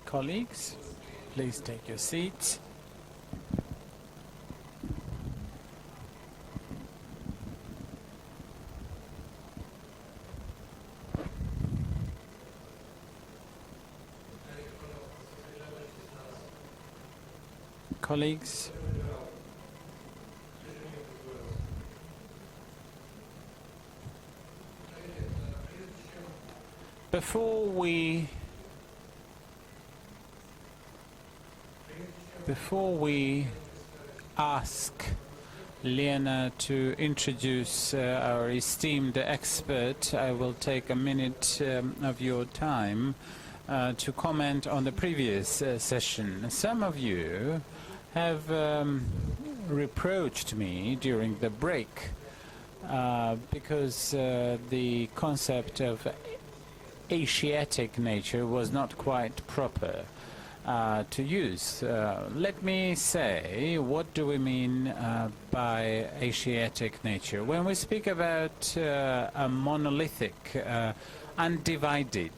Colleagues, please take your seats. Colleagues, before we ask Lena to introduce our esteemed expert, I will take a minute of your time to comment on the previous session. Some of you have reproached me during the break because the concept of Asiatic nature was not quite proper to use. Let me say, what do we mean by Asiatic nature? When we speak about a monolithic, undivided,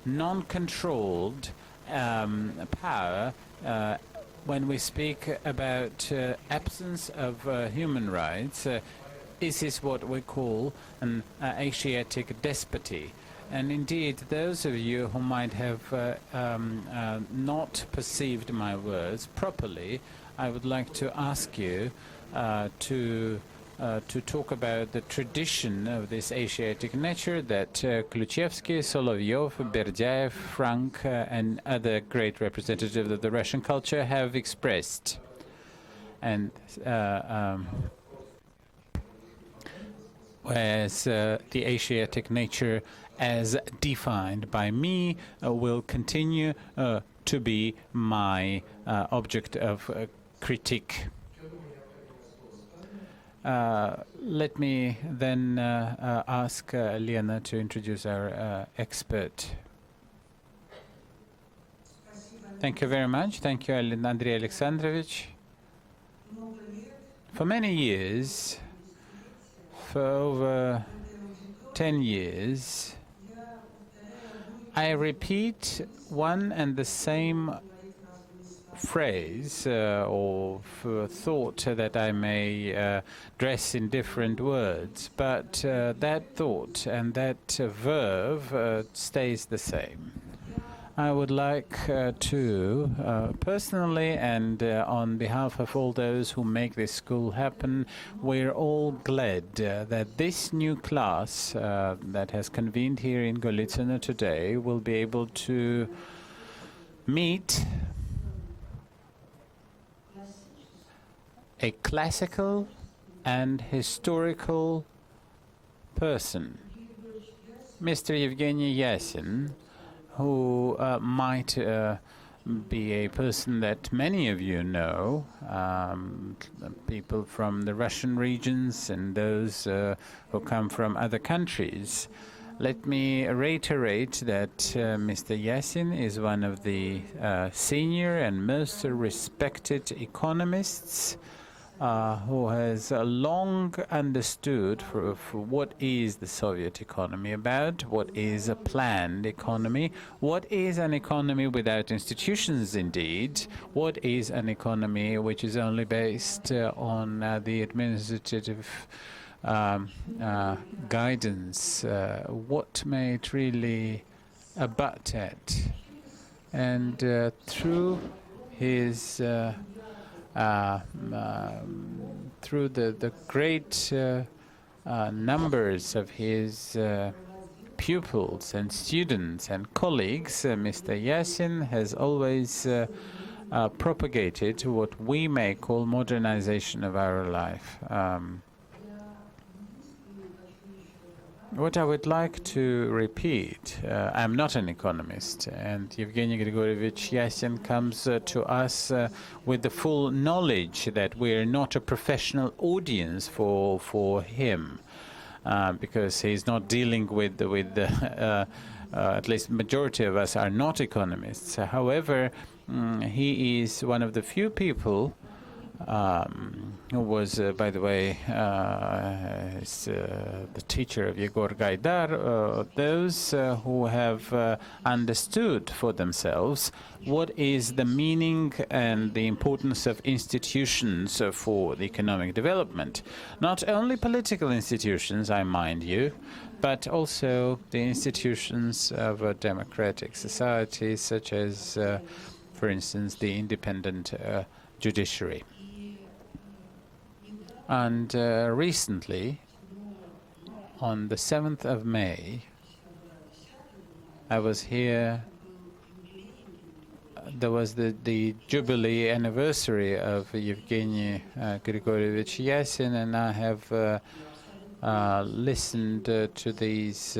non-controlled power, when we speak about absence of human rights, this is what we call an Asiatic despoty. And indeed, those of you who might have not perceived my words properly, I would like to ask you to talk about the tradition of this Asiatic nature that Kluchevsky, Solovyov, Berdyaev, Frank, and other great representatives of the Russian culture have expressed. And whereas the Asiatic nature as defined by me will continue to be my object of critique. Let me then ask Lena to introduce our expert. Thank you very much. Thank you, Andrei Alexandrovich. For many years, for over 10 years, I repeat one and the same phrase or thought that I may dress in different words, but that thought and that verb stays the same. I would like to, personally and on behalf of all those who make this school happen, we're all glad that this new class that has convened here in Golitsyno today will be able to meet a classical and historical person, Mr. Evgeny Yasin, who might be a person that many of you know, people from the Russian regions and those who come from other countries. Let me reiterate that Mr. Yasin is one of the senior and most respected economists who has long understood for what is the Soviet economy about, what is a planned economy, what is an economy without institutions indeed, what is an economy which is only based on the administrative guidance, what may it really abut at. And through his through the great numbers of his pupils and students and colleagues, Mr. Yasin has always propagated what we may call modernization of our life. What I would like to repeat, I'm not an economist, and Evgeny Grigorievich Yasin comes to us with the full knowledge that we're not a professional audience for him, because he's not dealing with at least majority of us are not economists. However, he is one of the few people who was, by the way, the teacher of Yegor Gaidar, those who have understood for themselves what is the meaning and the importance of institutions for the economic development. Not only political institutions, I mind you, but also the institutions of a democratic society, such as, for instance, the independent judiciary. And recently, on the 7th of May, I was here. There was the Jubilee anniversary of Evgeny Grigorievich Yasin, and I have listened to these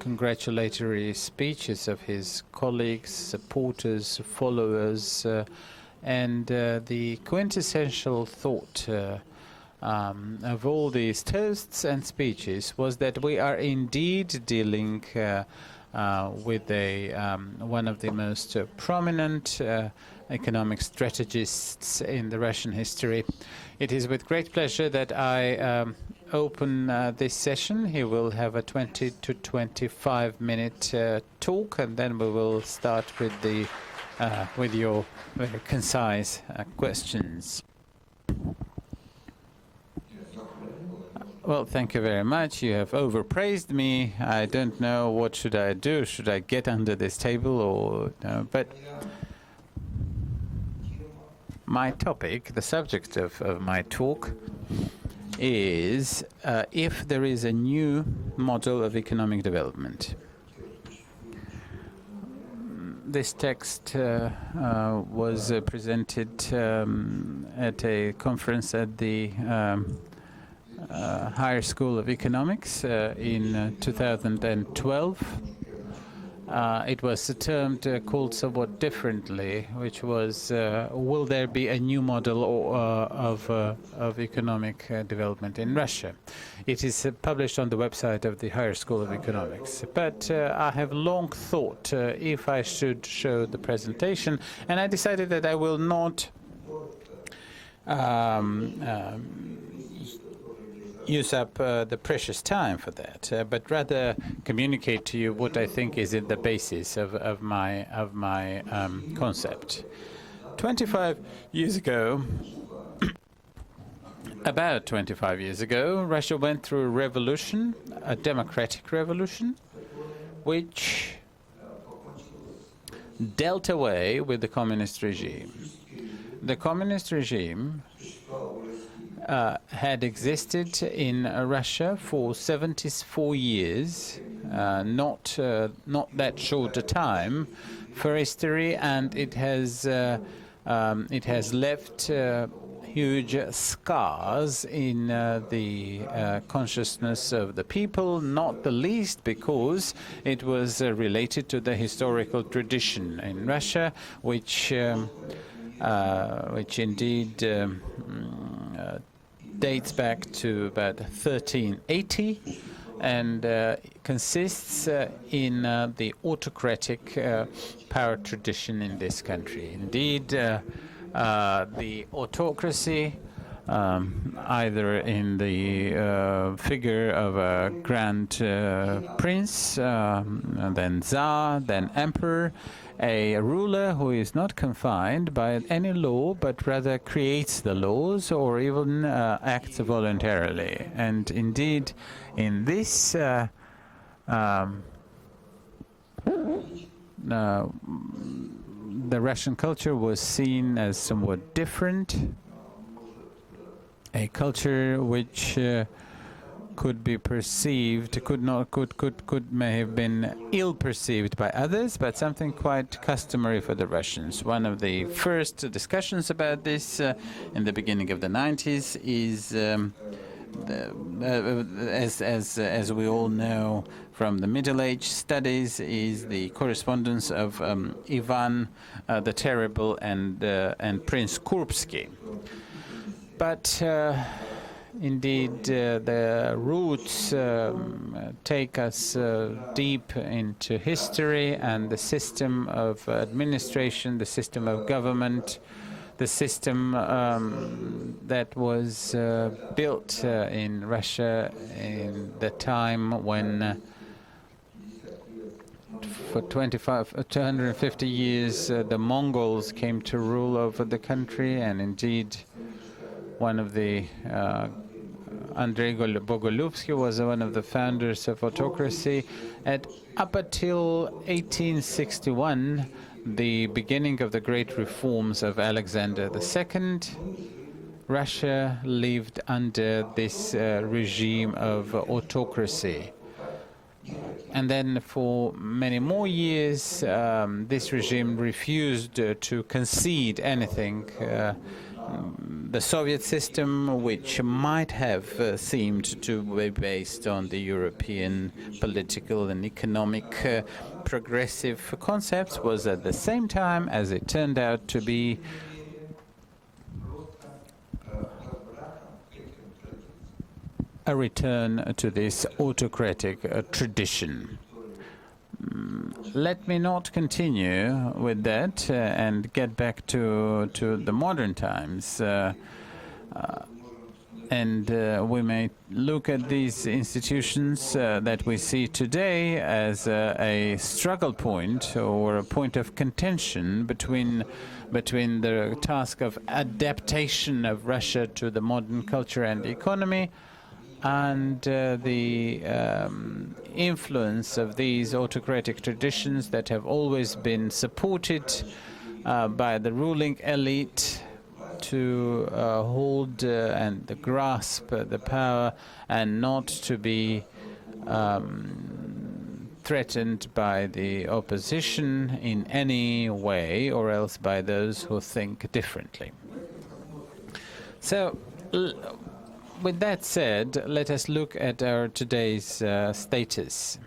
congratulatory speeches of his colleagues, supporters, followers, and the quintessential thought of all these toasts and speeches was that we are indeed dealing with one of the most prominent economic strategists in the Russian history. It is with great pleasure that I open this session. He will have a 20 to 25 minute talk, and then we will start with your very concise questions. Well, thank you very much. You have overpraised me. I don't know what should I do. Should I get under this table or no? But my topic, the subject of my talk, is if there is a new model of economic development. This text was presented at a conference at the Higher School of Economics in 2012. It was termed, called somewhat differently, which was, will there be a new model of economic development in Russia? It is published on the website of the Higher School of Economics. But I have long thought if I should show the presentation, and I decided that I will not use up the precious time for that, but rather communicate to you what I think is at the basis of my concept. 25 years ago, about 25 years ago, Russia went through a revolution, a democratic revolution, which dealt away with the communist regime. The communist regime had existed in Russia for 74 years, not that short a time for history, and it has left huge scars in the consciousness of the people, not the least because it was related to the historical tradition in Russia, which indeed dates back to about 1380 and consists in the autocratic power tradition in this country. Indeed, the autocracy, either in the figure of a grand prince, then Tsar, then emperor, a ruler who is not confined by any law, but rather creates the laws or even acts voluntarily. And indeed, in this the Russian culture was seen as somewhat different, a culture which could be perceived, may have been ill-perceived by others, but something quite customary for the Russians. One of the first discussions about this in the beginning of the 90s is, as we all know from the Middle Age studies, is the correspondence of Ivan the Terrible and Prince Kurbsky. But indeed, the roots take us deep into history and the system of administration, the system of government the system that was built in Russia in the time when for 250 years the Mongols came to rule over the country, and indeed one of the Andrei Bogolyubsky was one of the founders of autocracy. And up until 1861, the beginning of the great reforms of Alexander II, Russia lived under this regime of autocracy. And then for many more years, this regime refused to concede anything. The Soviet system, which might have seemed to be based on the European political and economic progressive concepts, was at the same time, as it turned out to be, a return to this autocratic tradition. Let me not continue with that and get back to the modern times. We may look at these institutions that we see today as a struggle point or a point of contention between the task of adaptation of Russia to the modern culture and economy and the influence of these autocratic traditions that have always been supported by the ruling elite to hold and grasp the power and not to be threatened by the opposition in any way, or else by those who think differently. So, with that said, let us look at our today's status.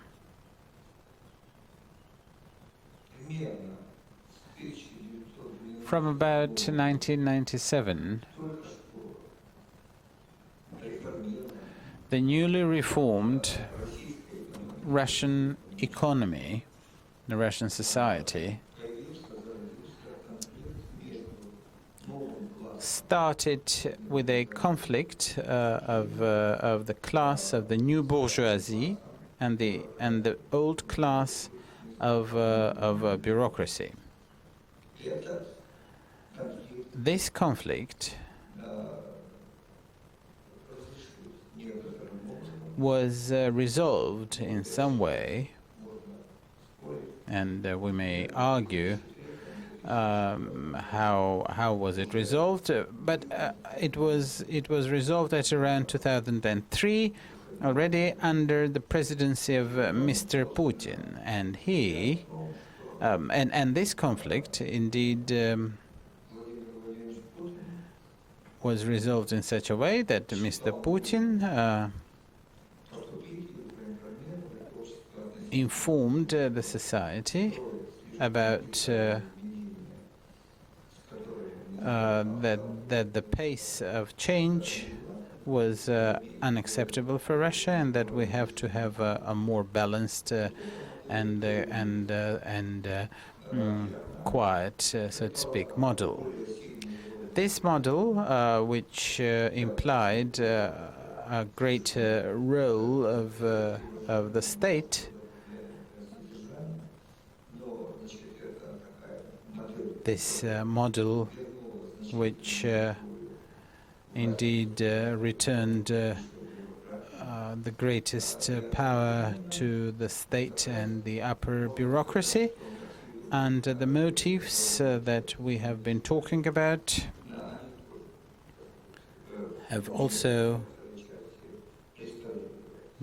From about 1997, the newly reformed Russian economy, the Russian society, started with a conflict of the class of the new bourgeoisie and the old class of bureaucracy. This conflict was resolved in some way, and we may argue how was it resolved, but it was resolved at around 2003, already under the presidency of Mr. Putin, and he and this conflict indeed was resolved in such a way that Mr. Putin informed the society about that the pace of change was unacceptable for Russia, and that we have to have a more balanced and quiet, so to speak, model. This model, which implied a greater role of the state, this model which indeed returned the greatest power to the state and the upper bureaucracy, and the motives that we have been talking about have also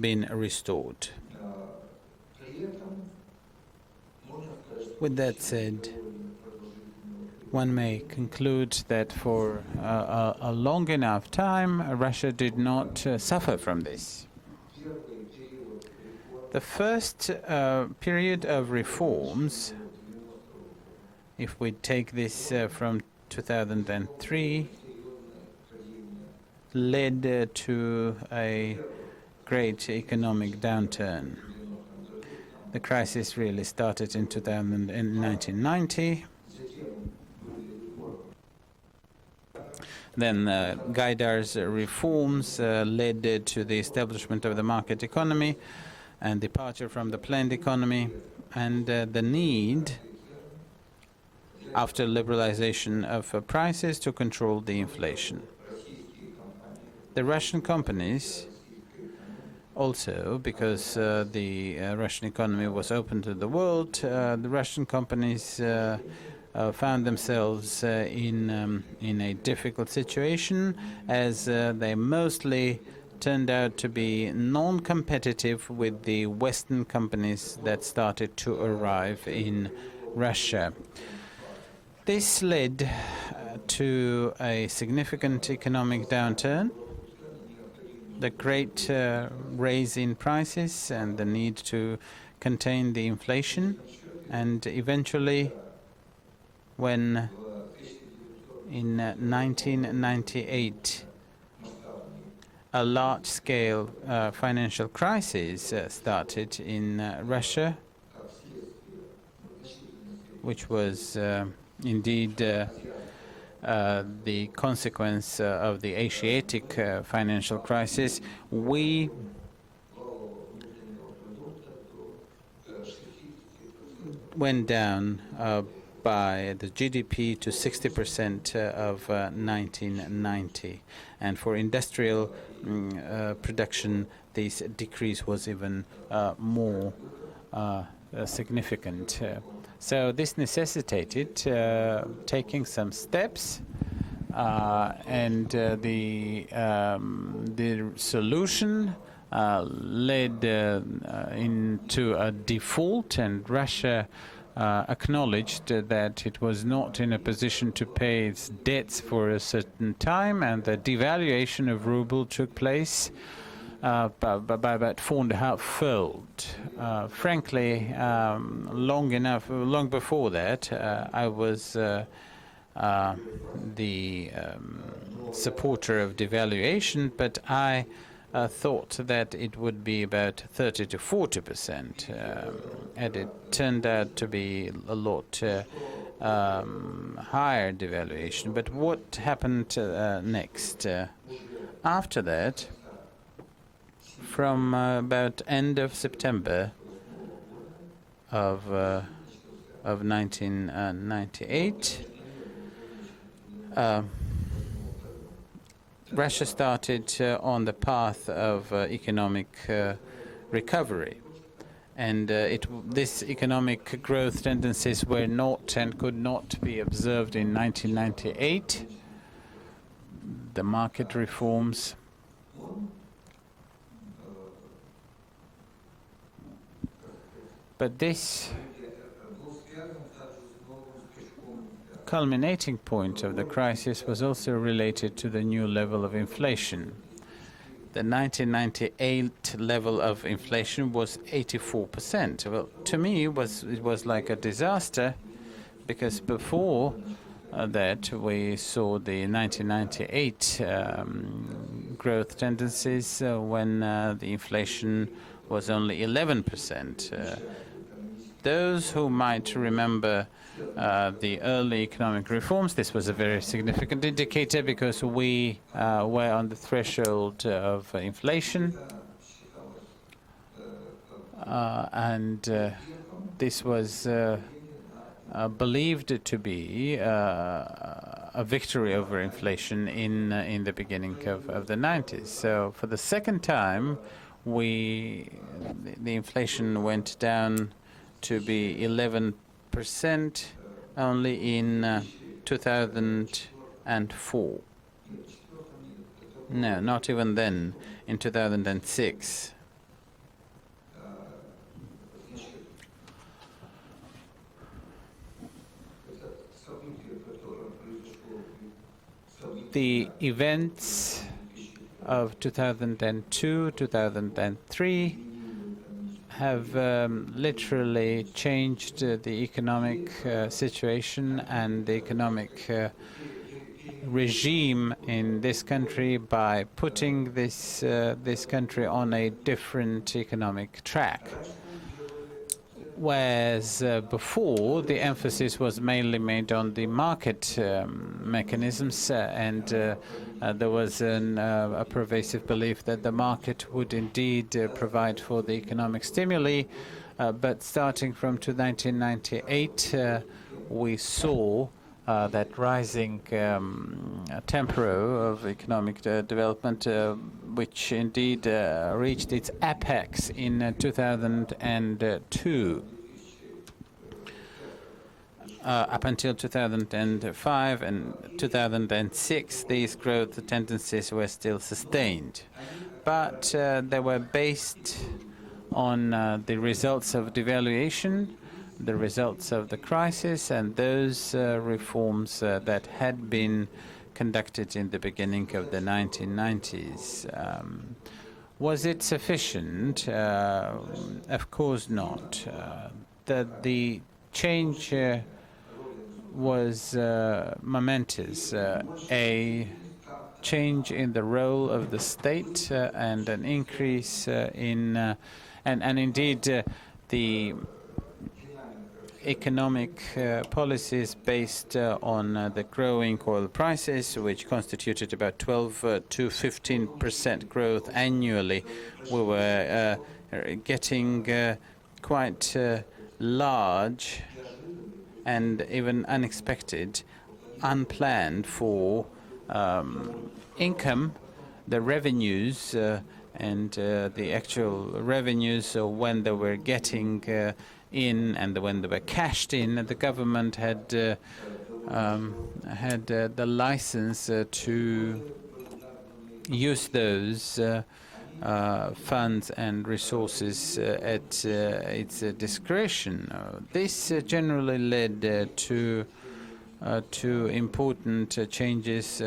been restored. With that said, one may conclude that for a long enough time, Russia did not suffer from this. The first period of reforms, if we take this from 2003, led to a great economic downturn. The crisis really started in 1990. Then Gaidar's reforms led to the establishment of the market economy and departure from the planned economy, and the need, after liberalization of prices, to control the inflation. The Russian companies also, because the Russian economy was open to the world, the Russian companies found themselves in a difficult situation, as they mostly turned out to be non-competitive with the Western companies that started to arrive in Russia. This led to a significant economic downturn, the great rise in prices and the need to contain the inflation, and eventually, when in 1998 a large-scale financial crisis started in Russia, which was indeed the consequence of the Asiatic financial crisis, we went down by the GDP to 60% of 1990. And for industrial production, this decrease was even more significant. So this necessitated taking some steps, and the solution led into a default, and Russia acknowledged that it was not in a position to pay its debts for a certain time, and the devaluation of ruble took place by about 4.5-fold. Frankly, long before that, I was the supporter of devaluation, but I thought that it would be about 30 to 40%, and it turned out to be a lot higher devaluation. But what happened next? After that, from about end of September of 1998, Russia started on the path of economic recovery, and this economic growth tendencies were not and could not be observed in 1998. The market reforms but this culminating point of the crisis was also related to the new level of inflation. The 1998 level of inflation was 84%. Well, to me, it was like a disaster, because before that we saw the 1998 growth tendencies when the inflation was only 11%. Those who might remember the early economic reforms, this was a very significant indicator, because we were on the threshold of inflation, and this was believed to be a victory over inflation in the beginning of the 90s. So for the second time, the inflation went down to be 11% only in 2004. No, not even then, in 2006. The events of 2002, 2003 have literally changed the economic situation and the economic regime in this country by putting this country on a different economic track. whereas before the emphasis was mainly made on the market mechanisms, and there was a pervasive belief that the market would indeed provide for the economic stimuli. But starting from 1998, we saw that rising tempo of economic development, which indeed reached its apex in 2002. Up until 2005 and 2006, these growth tendencies were still sustained, but they were based on the results of devaluation, the results of the crisis, and those reforms that had been conducted in the beginning of the 1990s. Was it sufficient? Of course not. The change was momentous. A change in the role of the state and an increase in and indeed the economic policies based on the growing oil prices, which constituted about 12 to 15% growth annually. We were getting quite large and even unexpected, unplanned for income, the revenues and the actual revenues when they were getting in and when they were cashed in. The government had the license to use those funds and resources at its discretion. This generally led to important changes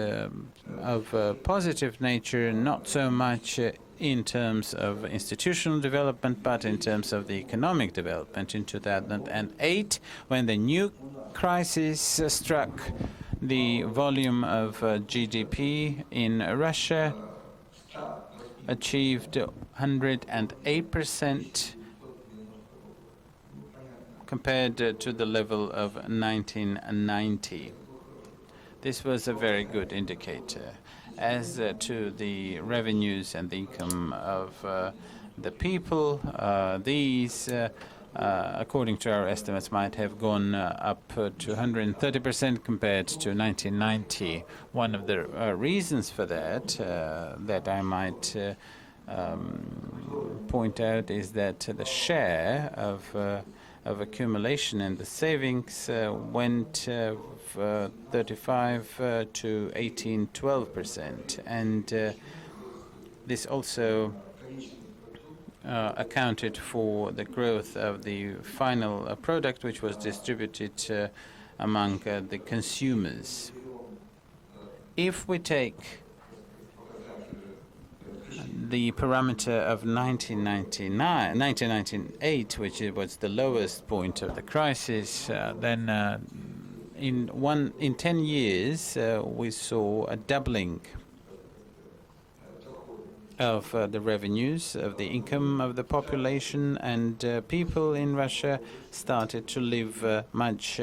of positive nature, not so much in terms of institutional development, but in terms of the economic development. In 2008, when the new crisis struck, the volume of GDP in Russia achieved 108% compared to the level of 1990. This was a very good indicator. As to the revenues and the income of the people, these, according to our estimates, might have gone up to 130% compared to 1990. One of the reasons for that, that I might point out, is that the share of accumulation and the savings went 35 to 12%, and this also accounted for the growth of the final product, which was distributed among the consumers. If we take the parameter of 1998, which was the lowest point of the crisis, then in 10 years we saw a doubling of the revenues, of the income of the population, and people in Russia started to live much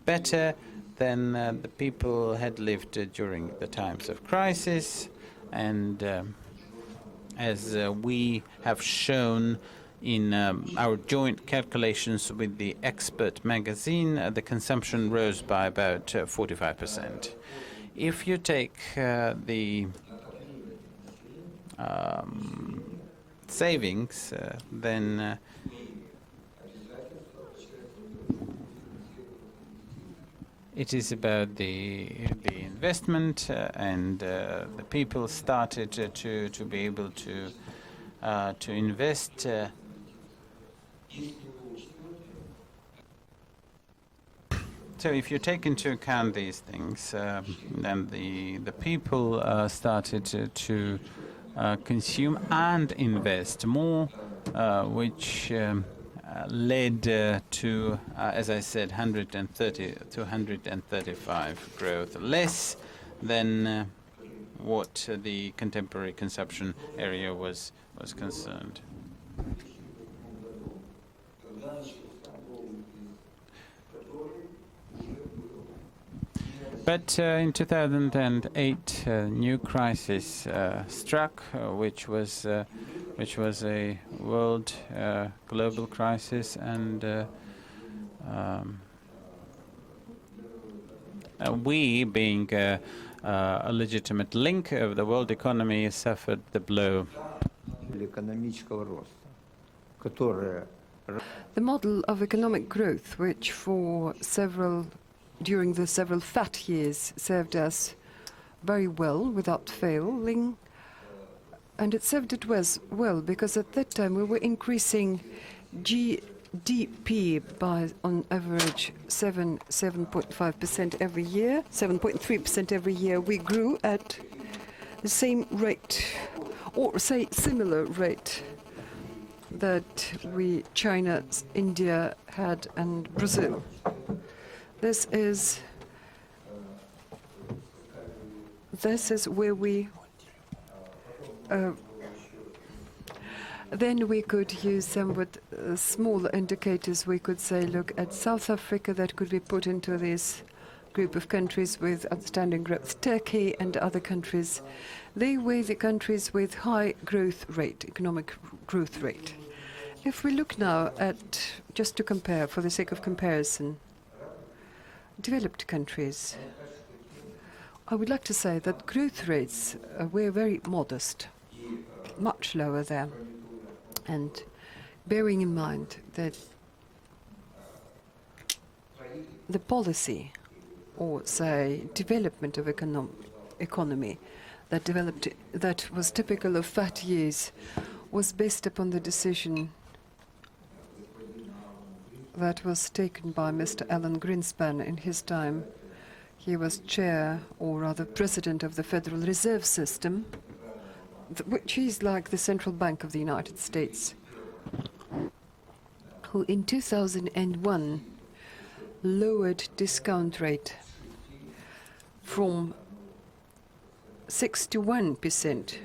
better than the people had lived during the times of crisis. And as we have shown in our joint calculations with the Expert magazine, the consumption rose by about 45%. If you take the savings, then it is about the investment, and the people started to be able to invest. So if you take into account these things, then the people started to consume and invest more, which led to, as I said, 130 to 135 growth, less than what the contemporary consumption area was concerned. But in 2008, a new crisis struck, which was a world global crisis, and we, being a legitimate link of the world economy, suffered the blow. The model of economic growth, which during the several fat years served us very well without failing, and it served it well because at that time we were increasing GDP by on average 7.5% every year, 7.3% every year. We grew at the same rate, or say similar rate, that China, India had, and Brazil. This is where we then we could use somewhat smaller indicators. We could say, look at South Africa, that could be put into this group of countries with outstanding growth. Turkey and other countries, they were the countries with high growth rate, economic growth rate. If we look now at, just to compare, for the sake of comparison, developed countries, I would like to say that growth rates were very modest, much lower there. And bearing in mind that the policy, or say development of economy that was typical of fat years, was based upon the decision that was taken by Mr. Alan Greenspan in his time. He was chair, or rather president, of the Federal Reserve System, which is like the central bank of the United States, who in 2001 lowered discount rate from 6 to 1%.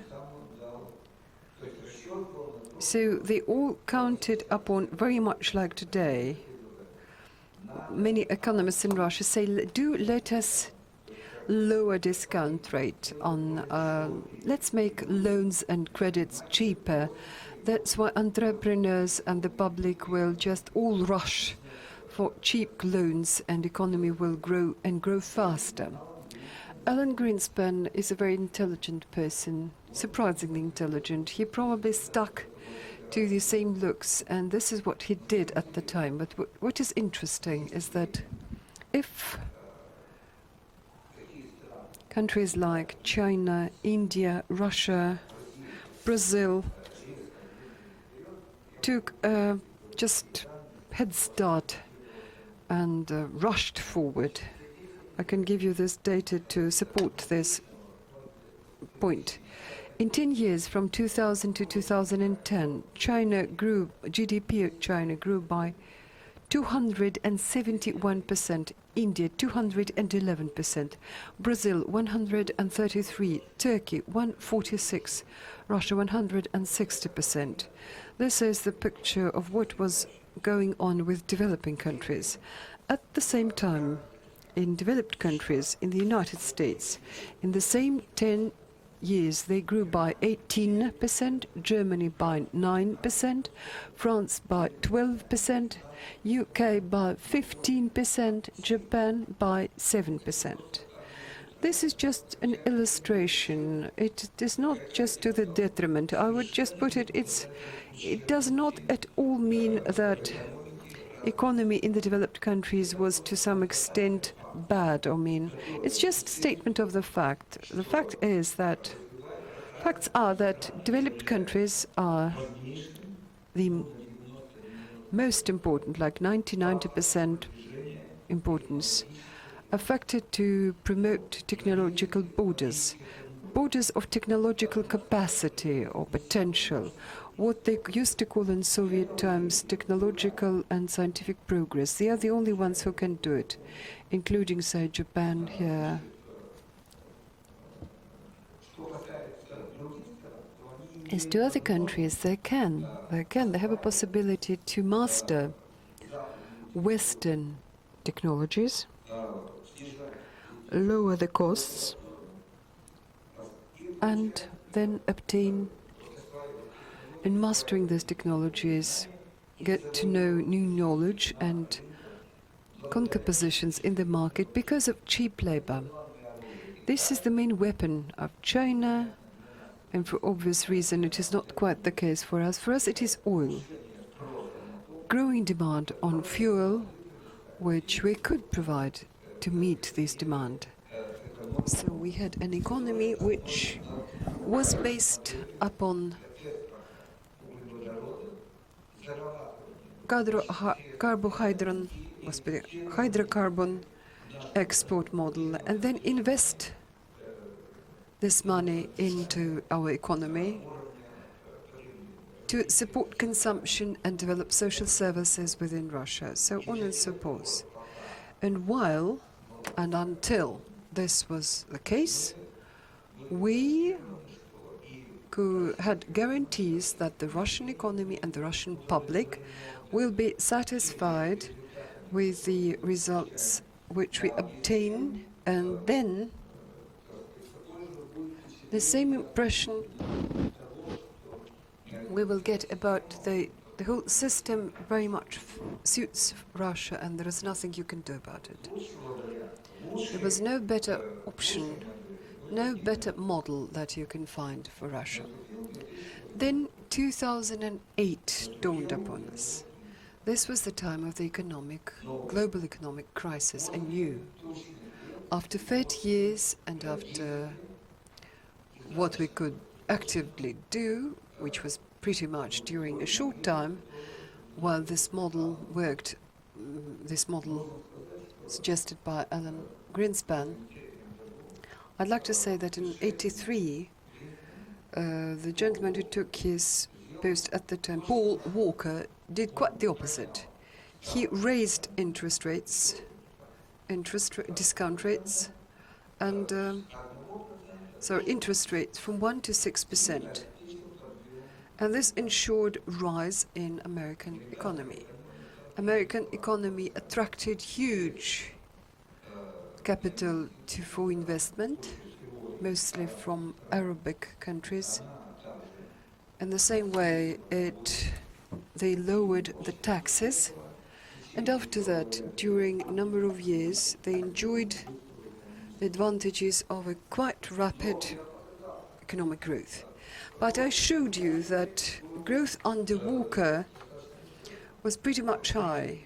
So they all counted upon, very much like today. Many economists in Russia say, do let us lower discount rate on, let's make loans and credits cheaper. That's why entrepreneurs and the public will just all rush for cheap loans, and economy will grow and grow faster. Alan Greenspan is a very intelligent person, surprisingly intelligent. He probably stuck to the same looks, and this is what he did at the time. But what is interesting is that if countries like China, India, Russia, Brazil took just head start and rushed forward, I can give you this data to support this point. In 10 years, from 2000 to 2010, GDP of China grew by 271%, India 211%, Brazil 133%, Turkey 146%, Russia 160%. This is the picture of what was going on with developing countries. At the same time, in developed countries, in the United States, in the same 10 years, they grew by 18%, Germany by 9%, France by 12%, UK by 15%, Japan by 7%. This is just an illustration. It is not just to the detriment. I would just put it, it does not at all mean that economy in the developed countries was to some extent bad or mean. It's just a statement of the fact. The facts are that developed countries are the most important, like 90% importance, affected to promote technological borders of technological capacity or potential, what they used to call in Soviet times technological and scientific progress. They are the only ones who can do it, including, say, Japan here. As to other countries, they have a possibility to master Western technologies, lower the costs and then obtain, in mastering these technologies, get to know new knowledge and conquer positions in the market because of cheap labor. This is the main weapon of China, and for obvious reason it is not quite the case for us. For us it is oil. Growing demand on fuel, which we could provide to meet this demand. So we had an economy which was based upon hydrocarbon export model, and then invest this money into our economy to support consumption and develop social services within Russia, so on and so forth. And while and until this was the case, we had guarantees that the Russian economy and the Russian public will be satisfied with the results which we obtain, and then the same impression we will get about the whole system very much suits Russia, and there is nothing you can do about it. There was no better option, no better model that you can find for Russia. Then 2008 dawned upon us. This was the time of the global economic crisis anew. After 30 years and after what we could actively do, which was pretty much during a short time, while this model worked, this model suggested by Alan Greenspan, I'd like to say that in '83, the gentleman who took his post at the time, Paul Walker, did quite the opposite. He raised interest rates, discount rates, and interest rates from 1% to 6%. And this ensured rise in American economy. American economy attracted huge capital for investment, mostly from Arabic countries. In the same way, they lowered the taxes, and after that, during a number of years, they enjoyed the advantages of a quite rapid economic growth. But I showed you that growth under Walker was pretty much high.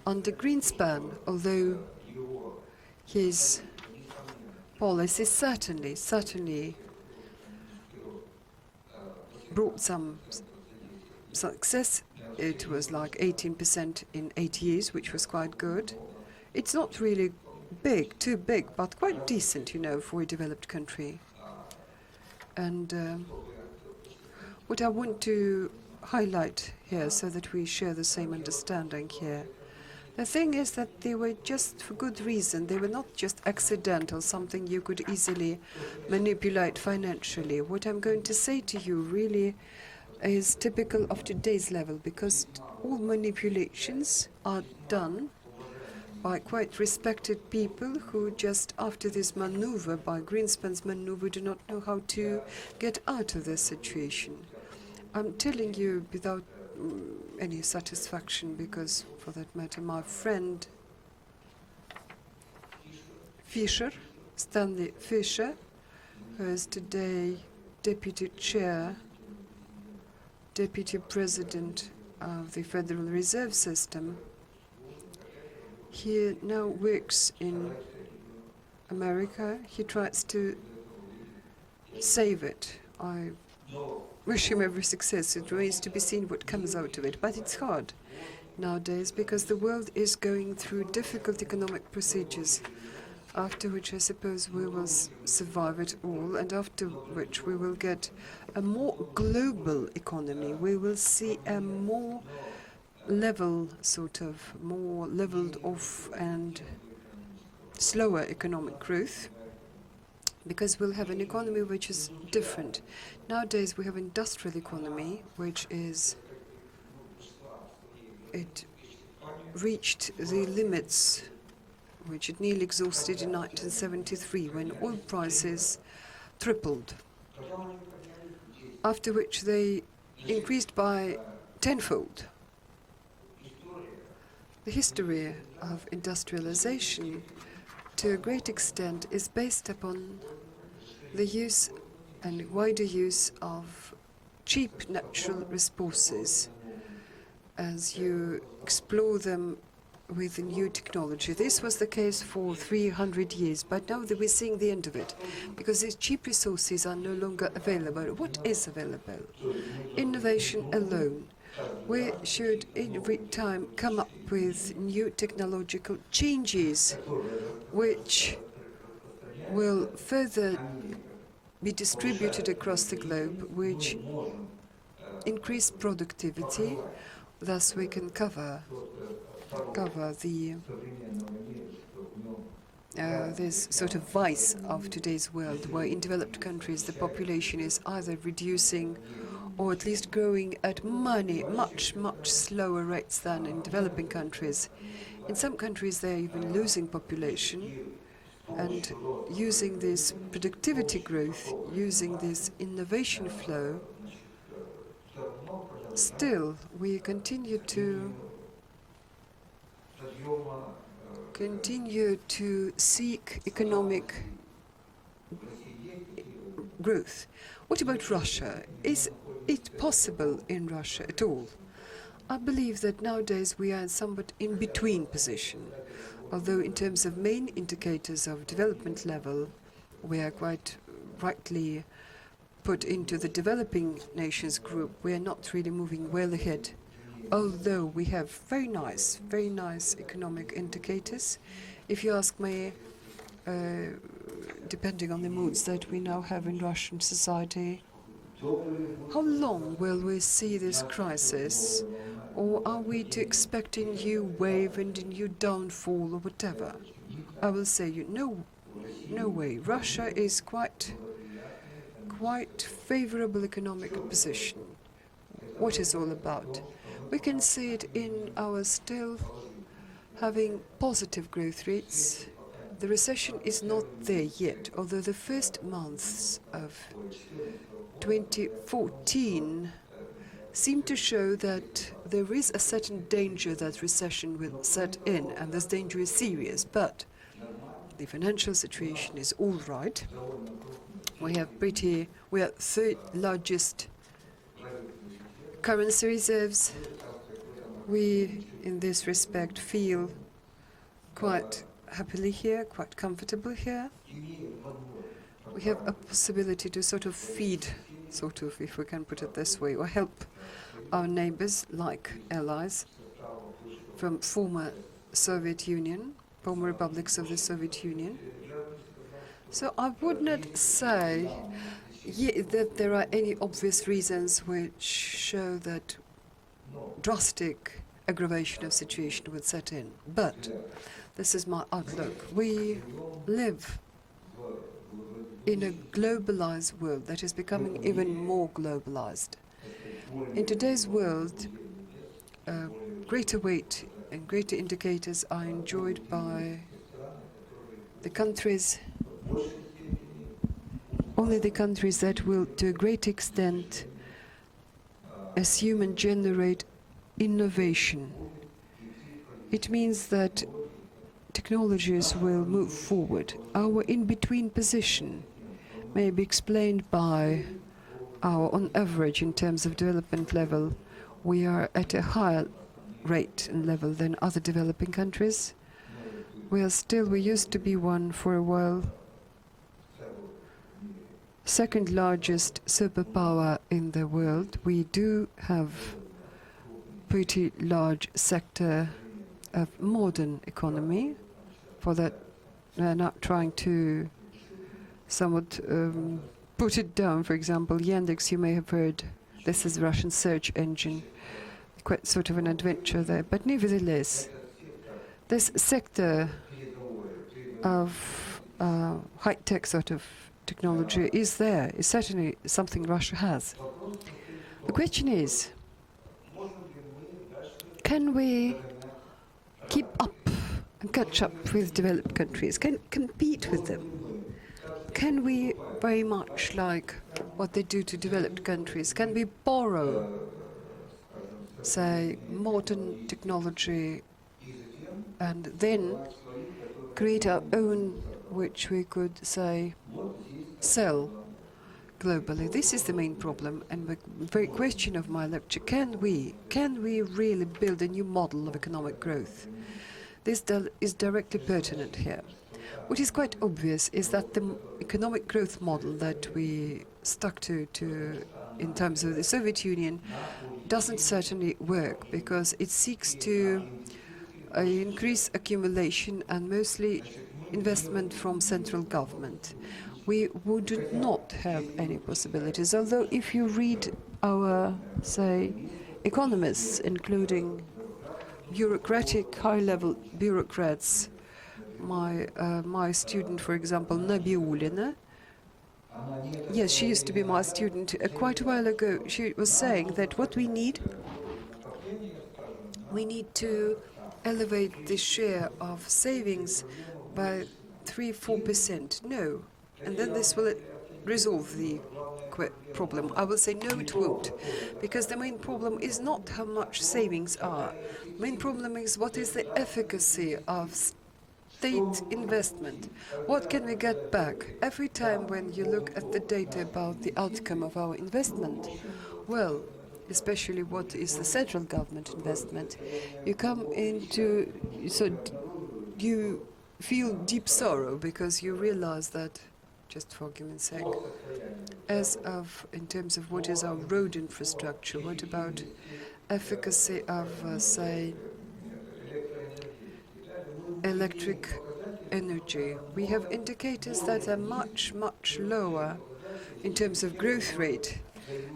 Under Greenspan, although his policy certainly brought some success. It was like 18% in 8 years, which was quite good. It's not really big, too big, but quite decent, you know, for a developed country. And what I want to highlight here, so that we share the same understanding here, the thing is that they were just for good reason. They were not just accidental, something you could easily manipulate financially. What I'm going to say to you really is typical of today's level, because all manipulations are done by quite respected people who just after this maneuver, by Greenspan's maneuver, do not know how to get out of this situation. I'm telling you without any satisfaction, because for that matter my friend Fisher, Stanley Fisher, who is today deputy president of the Federal Reserve System, he now works in America. He tries to save it. I wish him every success. It remains to be seen what comes out of it. But it's hard nowadays, because the world is going through difficult economic procedures, after which I suppose we will survive it all, and after which we will get a more global economy. We will see a more more leveled off and slower economic growth, because we'll have an economy which is different. Nowadays we have industrial economy, which is, it reached the limits which it nearly exhausted in 1973 when oil prices tripled, after which they increased by tenfold. The history of industrialization, to a great extent, is based upon the use and wider use of cheap natural resources as you explore them with new technology. This was the case for 300 years, but now that we're seeing the end of it, because these cheap resources are no longer available. What is available? Innovation alone. We should every time come up with new technological changes which will further be distributed across the globe, which increase productivity. Thus we can cover the this sort of vice of today's world, where in developed countries the population is either reducing or at least growing at much slower rates than in developing countries. In some countries they're even losing population, and using this productivity growth, using this innovation flow, still we continue to seek economic growth. What about Russia? Is it possible in Russia at all? I believe that nowadays we are in somewhat in-between position. Although in terms of main indicators of development level, we are quite rightly put into the developing nations group, we are not really moving well ahead. Although we have very nice economic indicators. If you ask me, depending on the moods that we now have in Russian society, how long will we see this crisis? Or are we to expect a new wave and a new downfall or whatever? I will say you, no way. Russia is quite favorable economic position. What is all about? We can see it in our still having positive growth rates. The recession is not there yet, although the first months of 2014 seem to show that there is a certain danger that recession will set in, and this danger is serious. But the financial situation is all right. We are third largest currency reserves. We, in this respect, feel quite happily here, quite comfortable here. We have a possibility to sort of feed, if we can put it this way, or help our neighbors, like allies from former Soviet Union, former republics of the Soviet Union. So I would not say that there are any obvious reasons which show that drastic aggravation of situation would set in. But this is my outlook. We live in a globalized world that is becoming even more globalized. In today's world, greater weight and greater indicators are enjoyed by the countries, only the countries that will, to a great extent, assume and generate innovation. It means that technologies will move forward. Our in-between position may be explained by our, on average, in terms of development level, we are at a higher rate and level than other developing countries. We used to be one for a while, second largest superpower in the world. We do have pretty large sector of modern economy. For that, we're not trying to somewhat put it down. For example, Yandex, you may have heard, this is a Russian search engine, quite sort of an adventure there. But nevertheless, this sector of high-tech sort of technology is there, is certainly something Russia has. The question is, can we keep up and catch up with developed countries, can compete with them? Can we, very much like what they do to developed countries, can we borrow, say, modern technology and then create our own, which we could, say, sell globally? This is the main problem and the very question of my lecture. Can we really build a new model of economic growth? This is directly pertinent here. What is quite obvious is that the economic growth model that we stuck to in terms of the Soviet Union doesn't certainly work, because it seeks to increase accumulation and mostly investment from central government. We would not have any possibilities, although if you read our, say, economists, including bureaucratic, high-level bureaucrats, my student, for example, Nabiulina, yes, she used to be my student quite a while ago, she was saying that what we need to elevate the share of savings by 3-4%. No. And then this will resolve the problem. I will say no, it won't, because the main problem is not how much savings are. The main problem is what is the efficacy of state investment. What can we get back? Every time when you look at the data about the outcome of our investment, well, especially what is the central government investment, you come into, so you feel deep sorrow, because you realize that, just for argument's sake, as of, in terms of what is our road infrastructure, what about efficacy of, say, electric energy? We have indicators that are much, much lower in terms of growth rate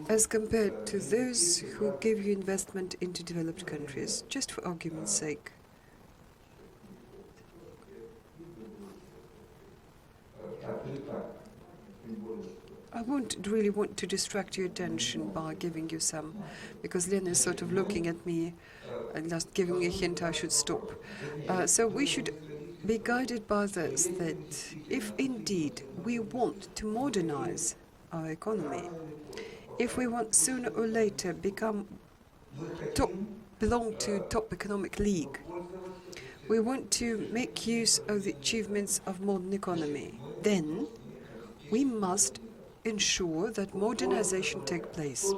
as compared to those who give you investment into developed countries, just for argument's sake. I won't really want to distract your attention by giving you some, because Lena is sort of looking at me and just giving me a hint I should stop. So we should be guided by this, that if indeed we want to modernize our economy, if we want sooner or later belong to top economic league, we want to make use of the achievements of modern economy, then we must ensure that modernization takes place.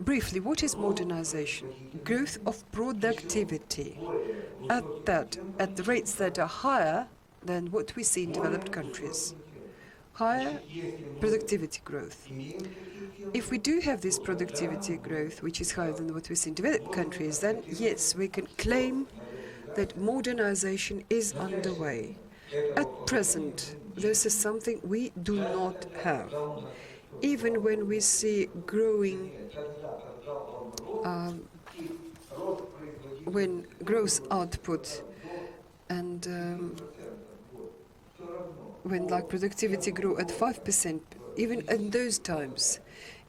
Briefly, what is modernization? Growth of productivity at the rates that are higher than what we see in developed countries. Higher productivity growth. If we do have this productivity growth, which is higher than what we see in developed countries, then yes, we can claim that modernization is underway. At present, this is something we do not have. Even when we see growing, when gross output and when like productivity grew at 5%, even in those times,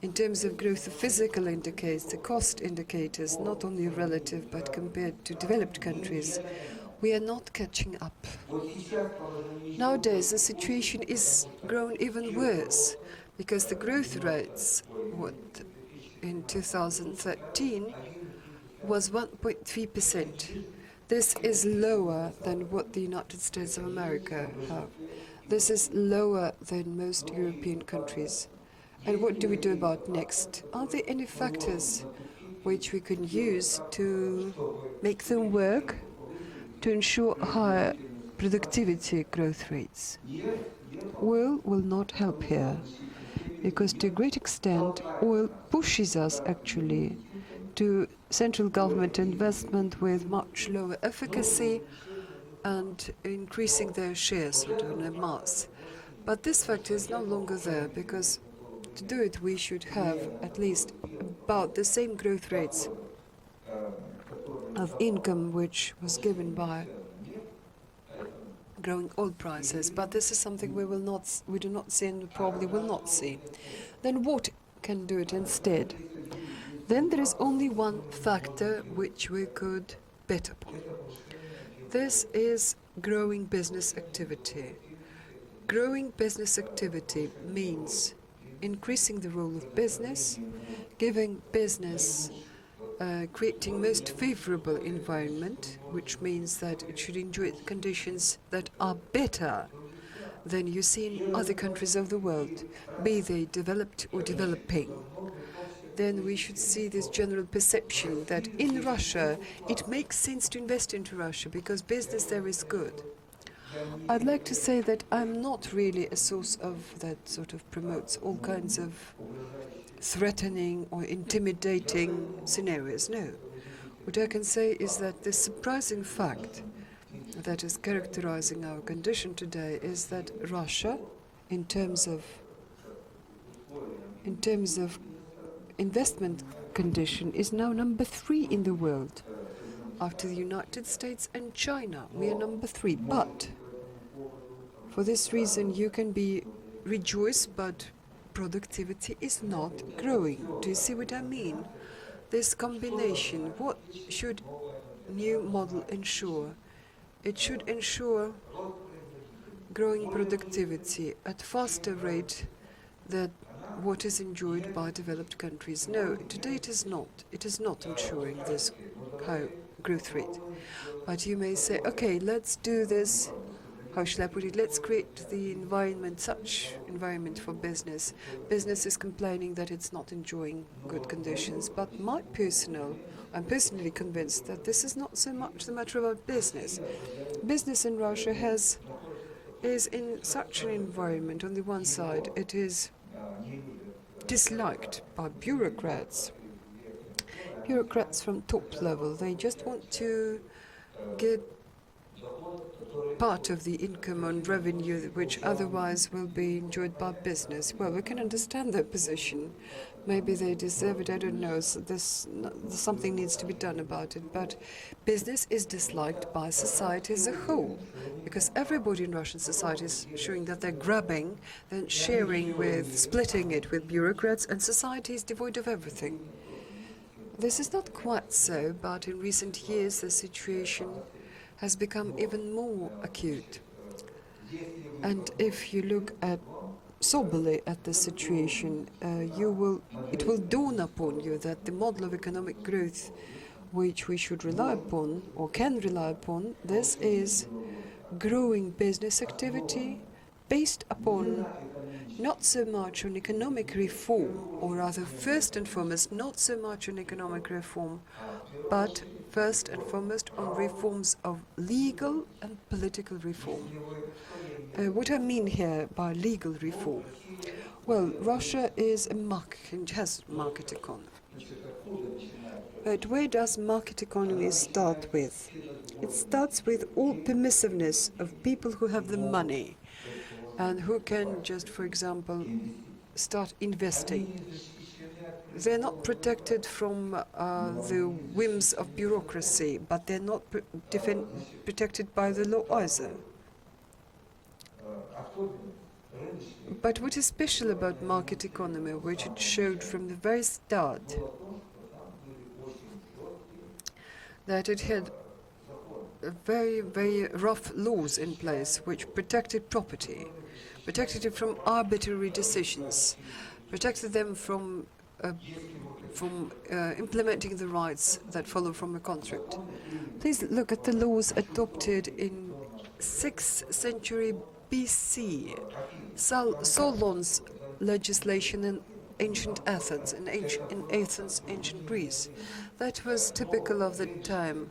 in terms of growth of physical indicators, the cost indicators, not only relative but compared to developed countries, we are not catching up. Nowadays, the situation is grown even worse, because the growth rates, in 2013 was 1.3%. This is lower than what the United States of America have. This is lower than most European countries. And what do we do about next? Are there any factors which we can use to make them work, to ensure higher productivity growth rates? Oil will not help here, because to a great extent oil pushes us actually to central government investment with much lower efficacy and increasing their shares in a mass. But this factor is no longer there, because to do it we should have at least about the same growth rates of income which was given by growing oil prices. But this is something we do not see and probably will not see. Then what can do it instead? Then there is only one factor which we could bet upon. This is growing business activity. Growing business activity means increasing the role of business, giving business creating most favorable environment, which means that it should enjoy conditions that are better than you see in other countries of the world, be they developed or developing. Then we should see this general perception that in Russia it makes sense to invest into Russia because business there is good. I'd like to say that I'm not really a source of that sort of promotes all kinds of threatening or intimidating scenarios. No. What I can say is that the surprising fact that is characterizing our condition today is that Russia, in terms of investment condition, is now number 3 in the world. After the United States and China, we are number 3. But for this reason, you can be rejoiced, but productivity is not growing. Do you see what I mean? This combination, what should new model ensure? It should ensure growing productivity at faster rate than what is enjoyed by developed countries. No, today it is not. It is not ensuring this high growth rate. But you may say, okay, let's do this. How shall I put it? Let's create the environment, such environment for business. Business is complaining that it's not enjoying good conditions, but I'm personally convinced that this is not so much the matter about business. Business in Russia is in such an environment. On the one side, it is disliked by bureaucrats from top level. They just want to get part of the income and revenue which otherwise will be enjoyed by business. Well, we can understand their position. Maybe they deserve it, I don't know. So something needs to be done about it. But business is disliked by society as a whole, because everybody in Russian society is showing that they're grabbing, then splitting it with bureaucrats, and society is devoid of everything. This is not quite so, but in recent years the situation has become even more acute. And if you look soberly at the situation, it will dawn upon you that the model of economic growth which we should rely upon, or can rely upon, this is growing business activity based upon not so much on economic reform, or rather first and foremost not so much on economic reform, but first and foremost on reforms of legal and political reform. What I mean here by legal reform? Well, Russia is has market economy. But where does market economy start with? It starts with all permissiveness of people who have the money and who can just, for example, start investing. They're not protected from the whims of bureaucracy, but they're not protected by the law either. But what is special about market economy, which it showed from the very start, that it had very, very rough laws in place which protected property, protected it from arbitrary decisions, protected them from implementing the rights that follow from a contract. Please look at the laws adopted in 6th century BC, Solon's legislation in ancient Athens, in ancient Greece. That was typical of the time.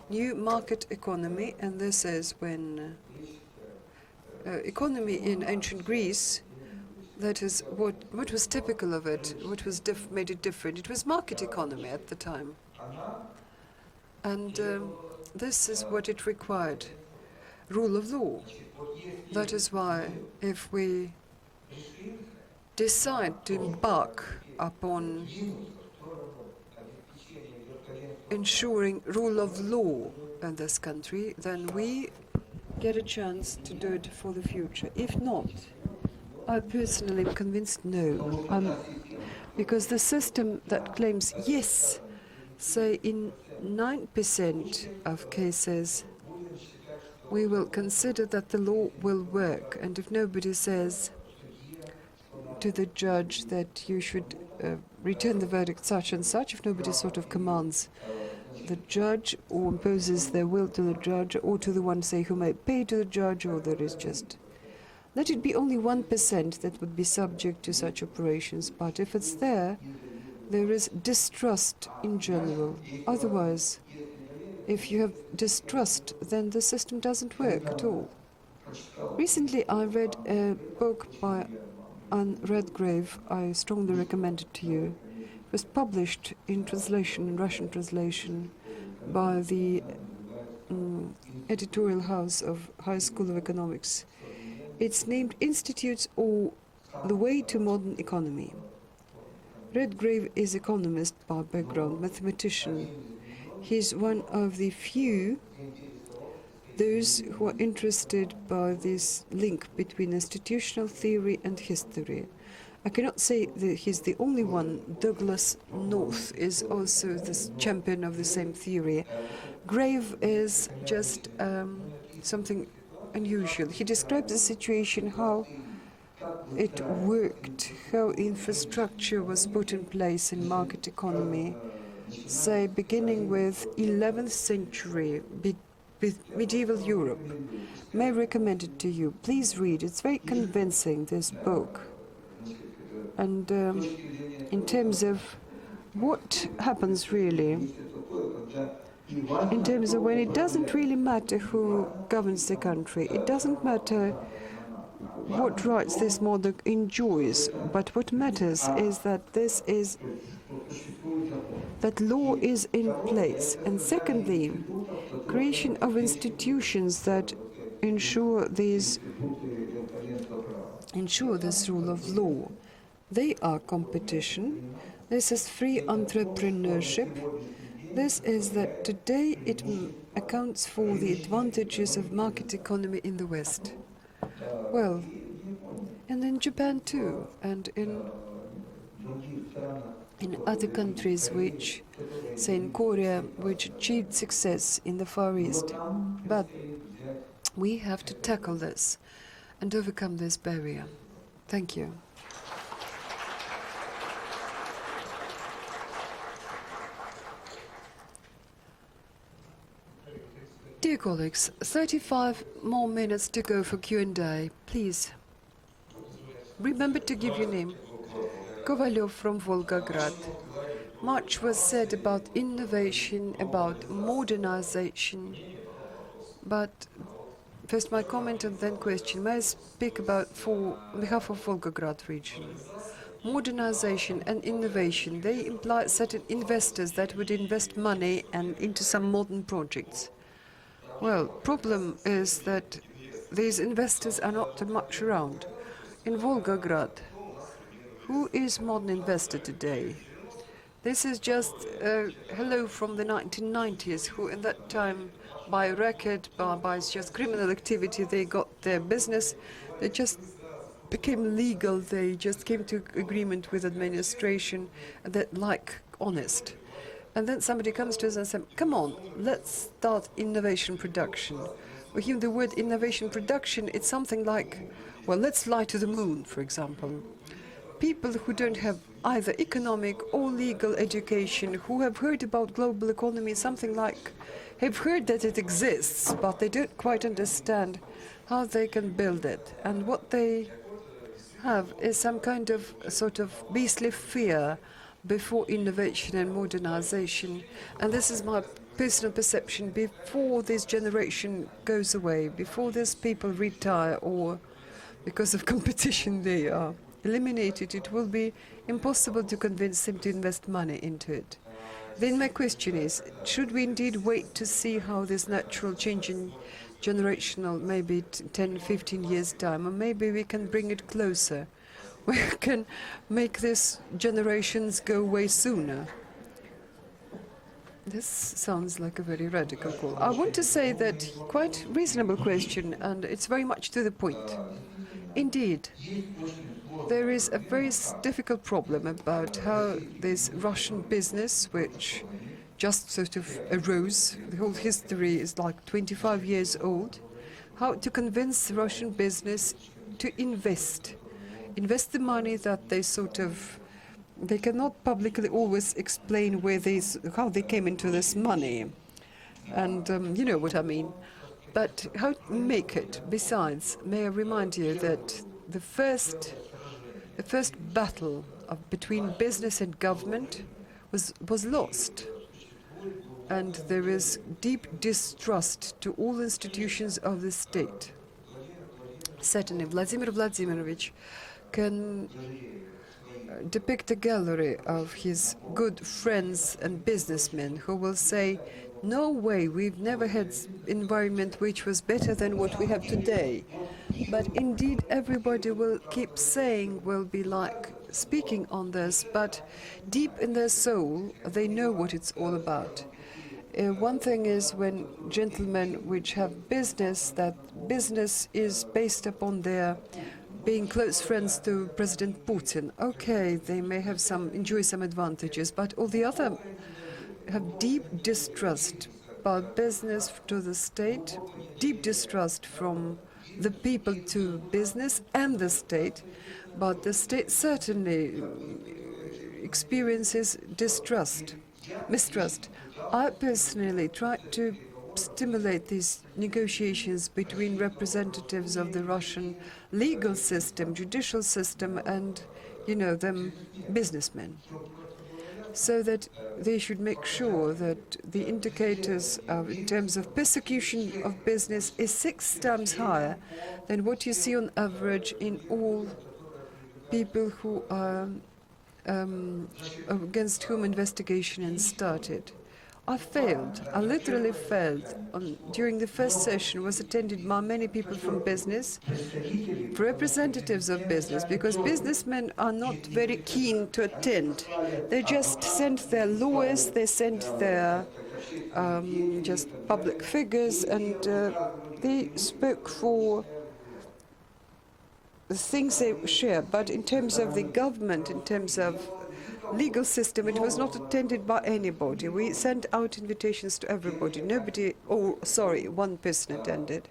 New market economy, and this is when economy in ancient Greece, that is what was typical of it, what was made it different. It was market economy at the time. And this is what it required, rule of law. That is why if we decide to embark upon ensuring rule of law in this country, then we get a chance to do it for the future. If not, I personally am convinced no. Because the system that claims yes, say in 9% of cases, we will consider that the law will work. And if nobody says to the judge that you should return the verdict such and such, if nobody sort of commands the judge or imposes their will to the judge or to the one, say, who may pay to the judge, or there is just... Let it be only 1% that would be subject to such operations, but if it's there is distrust in general. Otherwise, if you have distrust, then the system doesn't work at all. Recently, I read a book by Anne Redgrave. I strongly recommend it to you. It was published in translation, in Russian translation, by the editorial house of High School of Economics. It's named Institutes or The Way to Modern Economy. Redgrave is economist by background, mathematician. He's one of the few those who are interested by this link between institutional theory and history. I cannot say that he's the only one. Douglas North is also the champion of the same theory. Grave is just something unusual. He describes the situation, how it worked, how infrastructure was put in place in market economy, say beginning with 11th century, with medieval Europe. May I recommend it to you? Please read. It's very convincing, this book. And in terms of what happens really, in terms of when it doesn't really matter who governs the country, it doesn't matter what rights this monarch enjoys, but what matters is that that law is in place. And secondly, creation of institutions that ensure this rule of law. They are competition. This is free entrepreneurship. This is that today it accounts for the advantages of market economy in the West. Well, and in Japan too, and in other countries which, say in Korea, which achieved success in the Far East. But we have to tackle this and overcome this barrier. Thank you. Dear colleagues, 35 more minutes to go for Q&A. Please, remember to give your name. Kovalyov from Volgograd. Much was said about innovation, about modernization, but first my comment and then question. May I speak on behalf of Volgograd region? Modernization and innovation, they imply certain investors that would invest money and into some modern projects. Well, problem is that these investors are not much around. In Volgograd, who is modern investor today? This is just hello from the 1990s, who in that time, by record, by just criminal activity, they got their business. They just became legal. They just came to agreement with administration that like honest. And then somebody comes to us and says, come on, let's start innovation production. We hear the word innovation production, it's something like, well, let's fly to the moon, for example. People who don't have either economic or legal education, who have heard about global economy, something like, have heard that it exists, but they don't quite understand how they can build it. And what they have is some kind of sort of beastly fear before innovation and modernization. And this is my personal perception. Before this generation goes away, before these people retire or because of competition they are eliminated, it will be impossible to convince them to invest money into it. Then my question is, should we indeed wait to see how this natural change in generational, maybe 10, 15 years time, or maybe we can bring it closer? We can make these generations go away sooner. This sounds like a very radical call. I want to say that quite reasonable question, and it's very much to the point. Indeed, there is a very difficult problem about how this Russian business, which just sort of arose, the whole history is like 25 years old, how to convince Russian business to invest the money that they cannot publicly always explain how they came into this money. And you know what I mean. But how to make it? Besides, may I remind you that the first battle between business and government was lost. And there is deep distrust to all institutions of the state. Certainly, Vladimir Vladimirovich can depict a gallery of his good friends and businessmen who will say, no way, we've never had environment which was better than what we have today. But indeed, everybody will keep saying, will be like speaking on this, but deep in their soul, they know what it's all about. One thing is when gentlemen which have business, that business is based upon their being close friends to President Putin. Okay, they may have enjoy some advantages, but all the other have deep distrust about business to the state, deep distrust from the people to business and the state, but the state certainly experiences mistrust. I personally tried to stimulate these negotiations between representatives of the Russian legal system, judicial system, and, you know, them businessmen, so that they should make sure that the indicators in terms of persecution of business is 6 times higher than what you see on average in all people who are against whom investigation is started. I failed. I literally failed. During the first session was attended by many people from business, representatives of business, because businessmen are not very keen to attend. They just sent their lawyers, they sent their just public figures, and they spoke for the things they share. But in terms of the government, in terms of legal system, it was not attended by anybody. We sent out invitations to everybody. One person attended.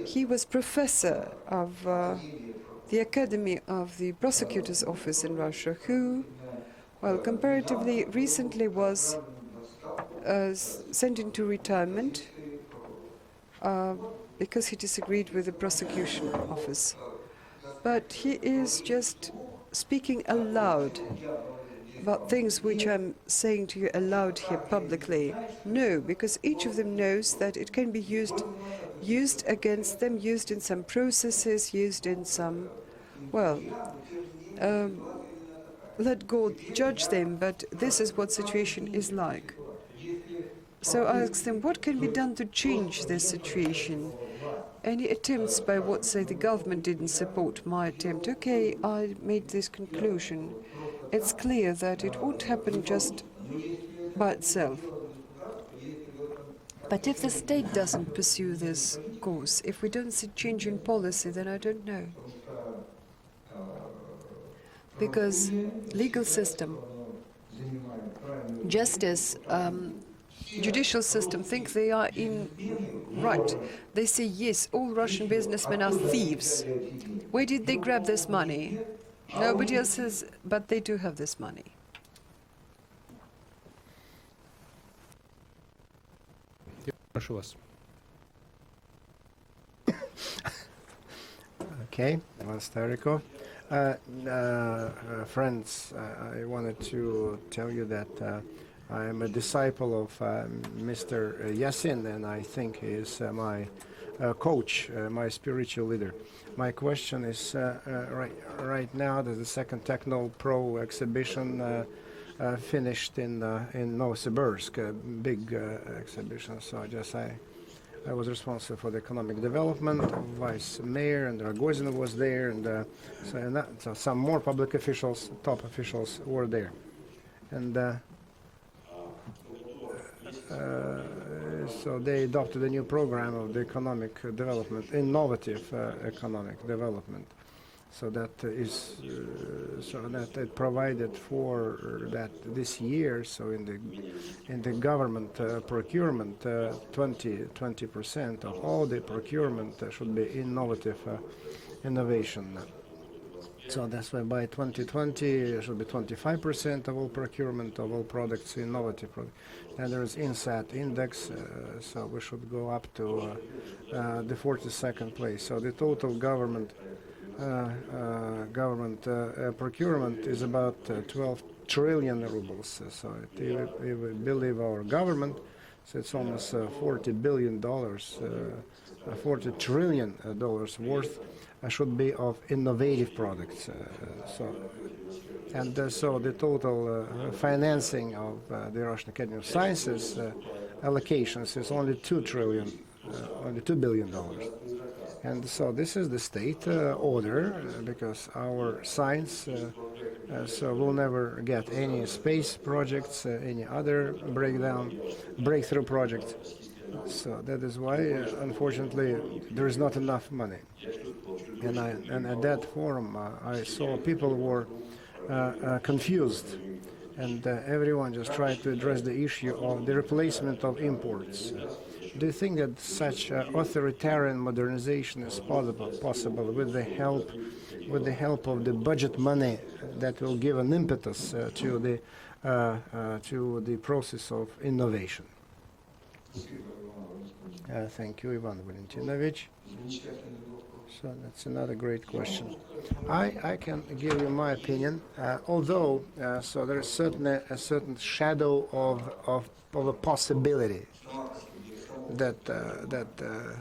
He was professor of the Academy of the Prosecutor's Office in Russia, who, well, comparatively recently was sent into retirement because he disagreed with the prosecution office. But he is just speaking aloud about things which I'm saying to you aloud here publicly. No, because each of them knows that it can be used against them, used in some processes, used in some, well, let God judge them, but this is what situation is like. So I asked them, what can be done to change this situation? Any attempts by what, say, the government didn't support my attempt? Okay, I made this conclusion. It's clear that it won't happen just by itself. But if the state doesn't pursue this course, if we don't see change in policy, then I don't know. Because legal system, justice, judicial system think they are in right. They say, yes, all Russian businessmen are thieves. Where did they grab this money? Nobody else says, but they do have this money. Okay, Stariko. Friends, I wanted to tell you that I am a disciple of Mr. Yasin, and I think he is my coach, my spiritual leader. My question is, right now, there's the second Techno Pro exhibition finished in Novosibirsk, a big exhibition. So I was responsible for the economic development. Vice Mayor and Golitsyno was there, and so some more public officials, top officials, were there, and. So they adopted a new program of the economic development, innovative economic development. So that is so that it provided for that this year. So in the government procurement, 20% of all the procurement should be innovation. So that's why by 2020 it should be 25% of all procurement of all products innovative products. And there is INSAT index, so we should go up to the 42nd place. So the total government procurement is about 12 trillion rubles. So if we believe our government, so it's almost $40 billion, $40 trillion worth should be of innovative products. So the total financing of the Russian Academy of Sciences allocations is only only $2 billion. And so this is the state order, because our science so we'll never get any space projects, any other breakthrough projects. So that is why, unfortunately, there is not enough money. And at that forum, I saw people were confused, and everyone just tried to address the issue of the replacement of imports. Do you think that such authoritarian modernization is possible with the help of the budget money that will give an impetus to the process of innovation? Thank you, Ivan Valentinovich. So that's another great question. I can give you my opinion, although so there is certainly a certain shadow of a possibility that the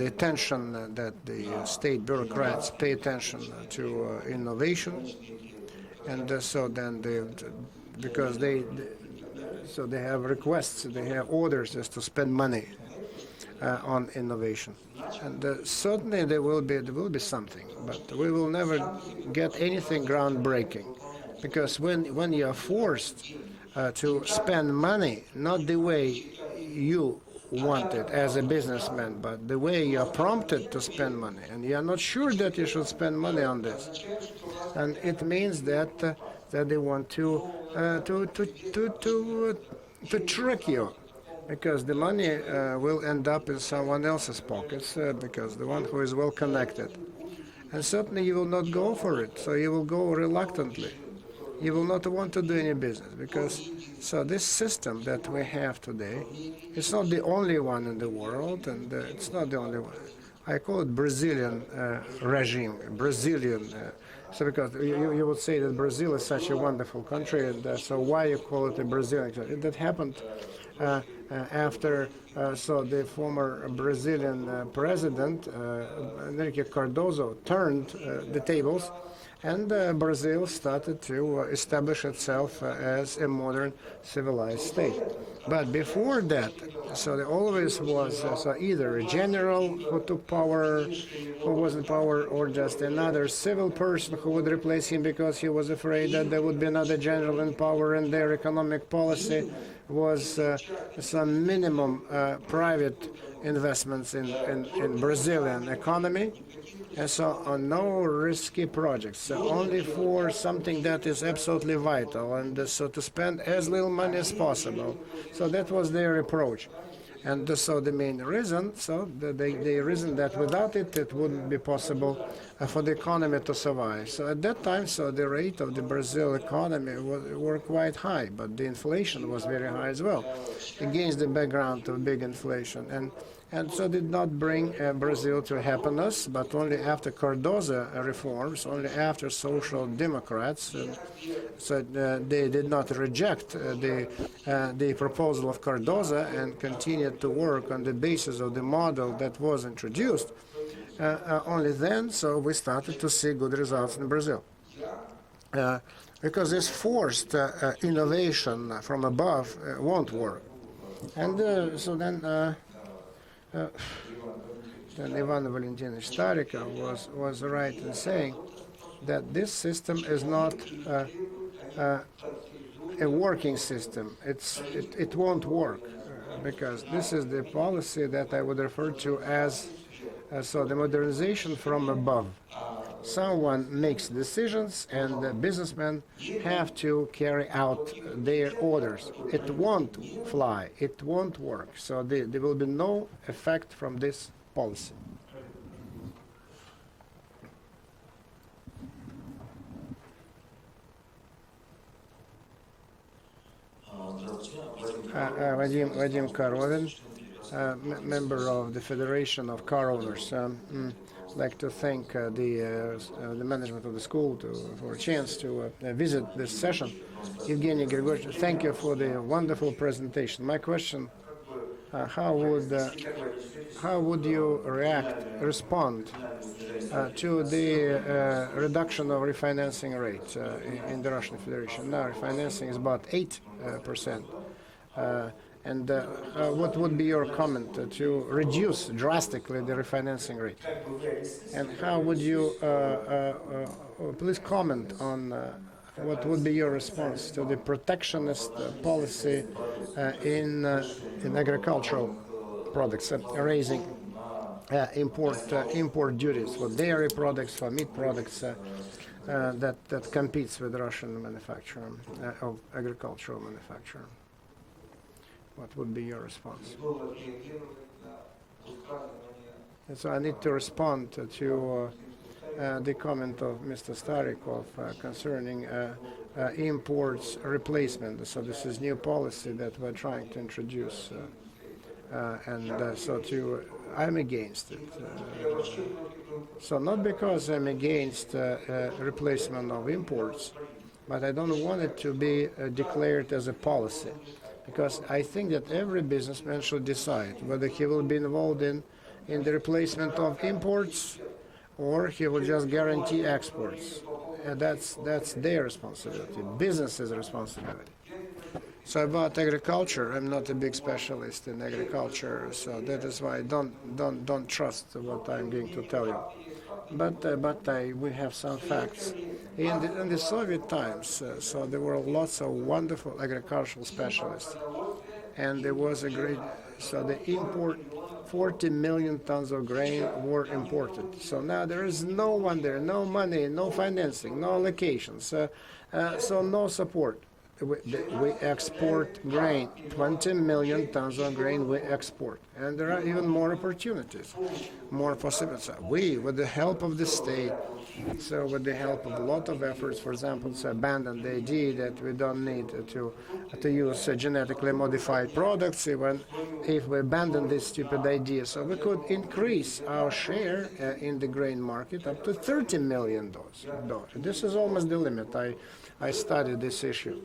attention that the state bureaucrats pay attention to innovation, and so then because they have requests, they have orders just to spend money on innovation, and certainly there will be something, but we will never get anything groundbreaking, because when you are forced to spend money not the way you want it as a businessman, but the way you are prompted to spend money, and you are not sure that you should spend money on this, and it means that they want to trick you, because the money will end up in someone else's pockets, because the one who is well connected, and certainly you will not go for it, so you will go reluctantly. You will not want to do any business, because so this system that we have today, it's not the only one in the world, and it's not the only one. I call it Brazilian regime, Brazilian. So because you would say that Brazil is such a wonderful country, and so why you call it a Brazilian country? That happened after so the former Brazilian president Enrique Cardoso turned the tables, and Brazil started to establish itself as a modern civilized state. But before that, so there always was so either a general who took power, who was in power, or just another civil person who would replace him because he was afraid that there would be another general in power, and their economic policy was some minimum private investments in Brazilian economy. And so on no risky projects, so only for something that is absolutely vital, and so to spend as little money as possible. So that was their approach. And so the main reason, so the reason that without it, it wouldn't be possible for the economy to survive. So at that time, so the rate of the Brazil economy were quite high, but the inflation was very high as well, against the background of big inflation. And so did not bring Brazil to happiness, but only after Cardoso reforms, only after social democrats. So they did not reject the proposal of Cardoso and continued to work on the basis of the model that was introduced. Only then, so we started to see good results in Brazil. Because this forced innovation from above won't work. And so then Ivan Valentinovich Starikov was right in saying that this system is not a working system. It won't work, because this is the policy that I would refer to as so the modernization from above. someone makes decisions, and the businessmen have to carry out their orders. It won't fly. It won't work. So there will be no effect from this policy. Vadim Korovin, member of the Federation of Car Owners. I'd like to thank the management of the school for a chance to visit this session. Evgeny Grigorьevich, thank you for the wonderful presentation. My question: how would you respond to the reduction of refinancing rate in the Russian Federation? Now refinancing is about 8%. And what would be your comment to reduce drastically the refinancing rate? And how would you please comment on what would be your response to the protectionist policy in agricultural products, raising import duties for dairy products, for meat products that competes with Russian manufacturer of agricultural manufacturer? What would be your response? And so I need to respond to the comment of Mr. Starikov concerning imports replacement. So this is new policy that we're trying to introduce, I'm against it. So not because I'm against replacement of imports, but I don't want it to be declared as a policy. Because I think that every businessman should decide whether he will be involved in the replacement of imports or he will just guarantee exports. And that's their responsibility, business's responsibility. So about agriculture, I'm not a big specialist in agriculture, so that is why I don't trust what I'm going to tell you. But we have some facts. In the Soviet times, so there were lots of wonderful agricultural specialists, and there was a great. So the import, 40 million tons of grain were imported. So now there is no one there, no money, no financing, no allocations, so no support. We export grain, 20 million tons of grain we export. And there are even more opportunities, more possibilities. We, with the help of the state, so with the help of a lot of efforts, for example, to abandon the idea that we don't need to use genetically modified products, even if we abandon this stupid idea. So we could increase our share in the grain market up to $30 million. This is almost the limit. I studied this issue.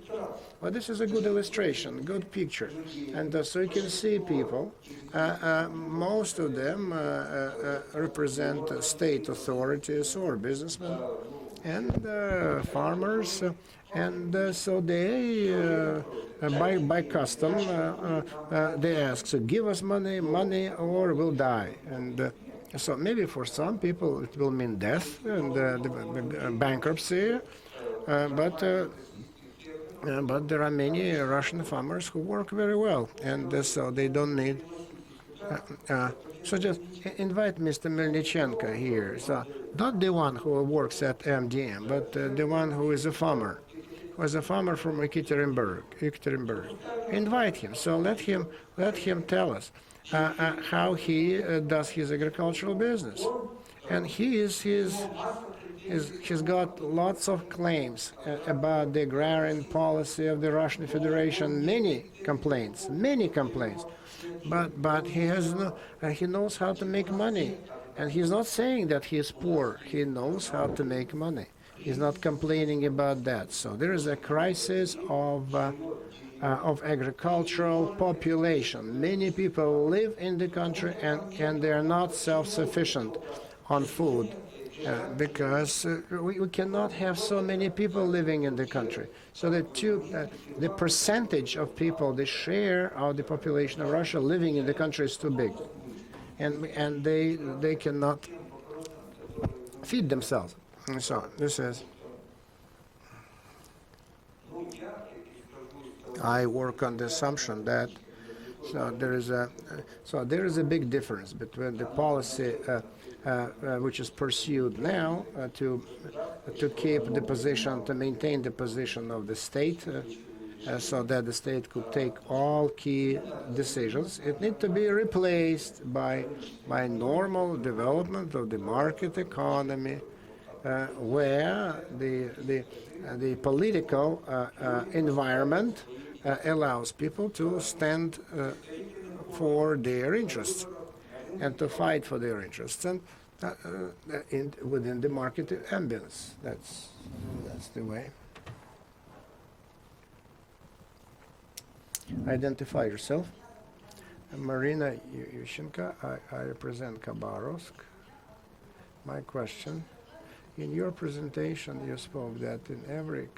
But this is a good illustration, good picture. And so you can see people, most of them represent state authorities or businessmen and farmers. And so they, by custom, they ask, so give us money or we'll die. And so maybe for some people it will mean death and bankruptcy. But there are many Russian farmers who work very well, and so they don't need. So just invite Mr. Melnichenko here. So not the one who works at MDM, but the one who is a farmer, from Ekaterinburg. Invite him. So let him tell us how he does his agricultural business, and he's got lots of claims about the agrarian policy of the Russian Federation. Many complaints. But he knows how to make money, and he's not saying that he is poor. He knows how to make money. He's not complaining about that. So there is a crisis of agricultural population. Many people live in the country and they are not self-sufficient on food. Because we cannot have so many people living in the country. So the percentage of people, the share of the population of Russia living in the country is too big. And they cannot feed themselves. And so this is. I work on the assumption that So there is a big difference between the policy which is pursued now to keep the position, to maintain the position of the state, so that the state could take all key decisions. It needs to be replaced by normal development of the market economy, where the political environment allows people to stand for their interests and to fight for their interests, and within the market ambience. That's the way. Identify yourself. Marina Yushchenko. I represent Khabarovsk. My question: in your presentation, you spoke that in every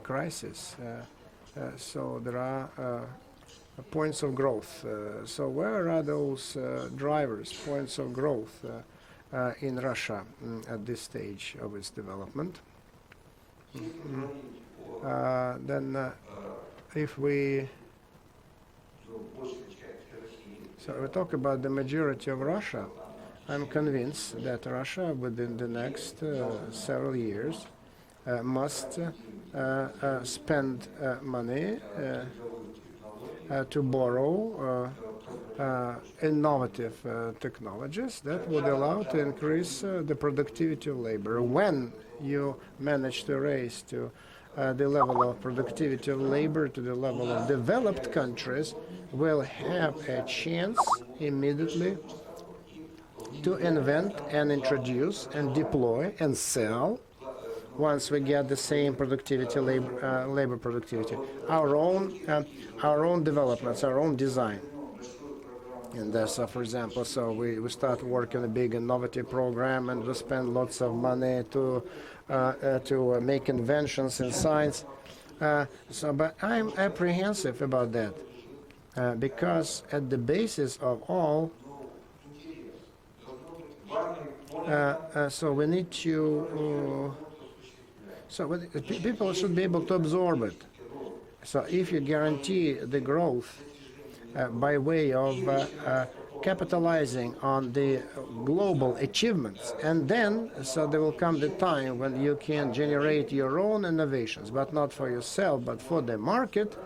crisis, so there are points of growth. So where are those drivers, points of growth in Russia at this stage of its development? Then if we talk about the majority of Russia, I'm convinced that Russia within the next several years must spend money to borrow innovative technologies that would allow to increase the productivity of labor. When you manage to raise to the level of productivity of labor to the level of developed countries, will have a chance immediately to invent and introduce and deploy and sell, once we get the same productivity, labor productivity, our own developments, our own design. And so, for example, so we start working a big innovative program, and we spend lots of money to make inventions in science. But I'm apprehensive about that, because at the basis of all, so we need to. People should be able to absorb it. So if you guarantee the growth by way of capitalizing on the global achievements, and then so there will come the time when you can generate your own innovations, but not for yourself, but for the market,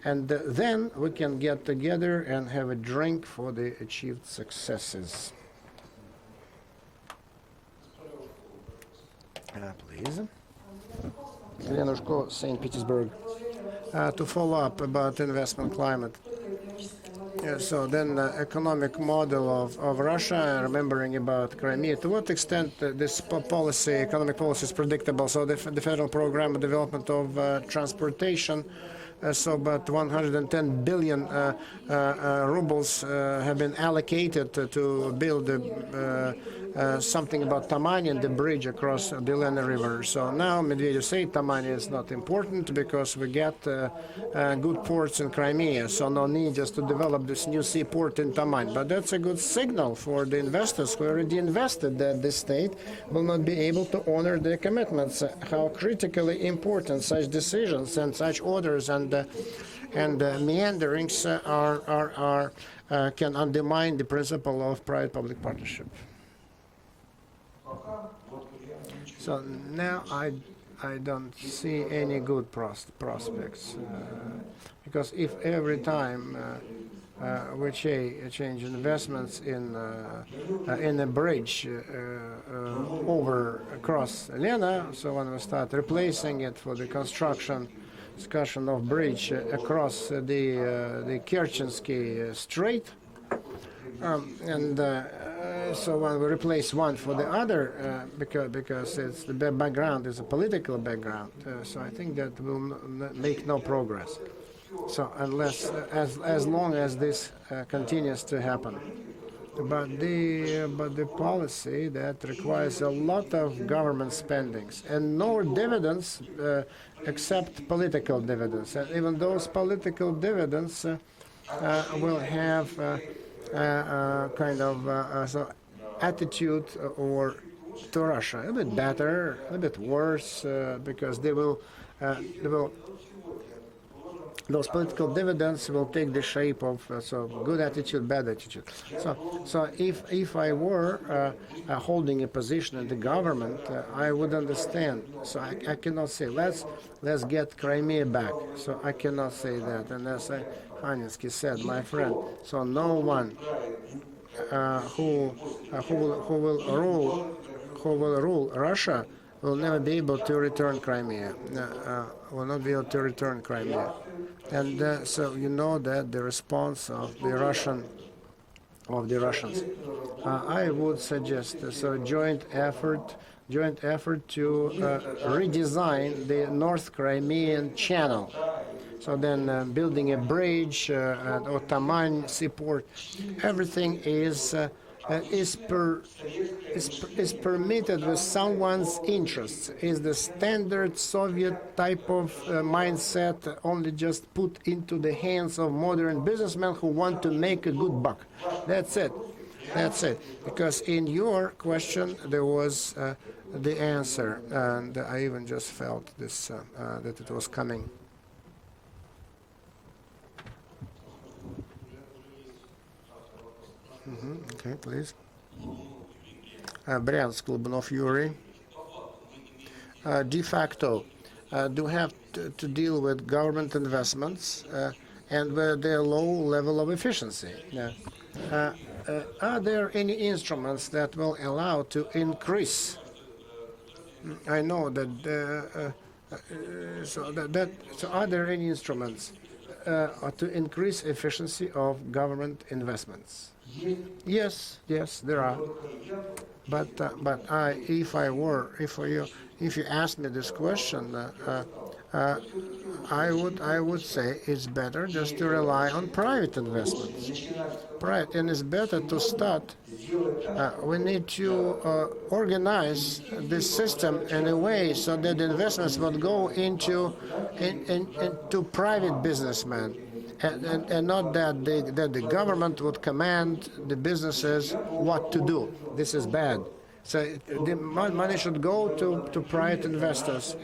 and then we can get together and have a drink for the achieved successes. Please. Lenushko, St. Petersburg. To follow up about investment climate. So then economic model of Russia, remembering about Crimea, to what extent this policy, economic policy is predictable? So the federal program of development of transportation, so about 110 billion rubles have been allocated to build something about Tamanian, the bridge across the Lena River. So now Medvedev say Tamania is not important because we get good ports in Crimea, so no need just to develop this new seaport in Taman. But that's a good signal for the investors who already invested that the state will not be able to honor their commitments. How critically important such decisions and such orders and meanderings can undermine the principle of private-public partnership. So now I don't see any good prospects, because if every time we change investments in a bridge over across Lena, so when we start replacing it for the discussion of bridge across the Kerchensky Strait, so when we replace one for the other, because it's the background is a political background, so I think that will make no progress. So unless, as long as this continues to happen, but the policy that requires a lot of government spendings and no dividends except political dividends, and even those political dividends will have kind of so attitude or to Russia a bit better, a bit worse, because they will those political dividends will take the shape of so good attitude, bad attitude. So if I were holding a position in the government, I would understand. So I cannot say let's get Crimea back. So I cannot say that. And as Haninsky said, my friend, so no one who will rule Russia will never be able to return Crimea. Will not be able to return Crimea. And so you know that the response of the Russians. I would suggest so joint effort to redesign the North Crimean Channel. So then building a bridge at Ottoman seaport, everything is permitted with someone's interests. Is the standard Soviet type of mindset only just put into the hands of modern businessmen who want to make a good buck. That's it. Because in your question there was the answer, and I even just felt this that it was coming. Okay, please. Bryansk, Glubunov Yuri. De facto, do have to deal with government investments and with their low level of efficiency. Are there any instruments that will allow to increase? I know that. So are there any instruments to increase efficiency of government investments? Yes, there are. But if you asked me this question, I would say it's better just to rely on private investments. And it's better to start. We need to organize this system in a way so that the investments would go into private businessmen. And not that the government would command the businesses what to do. This is bad. So the money should go to private investors.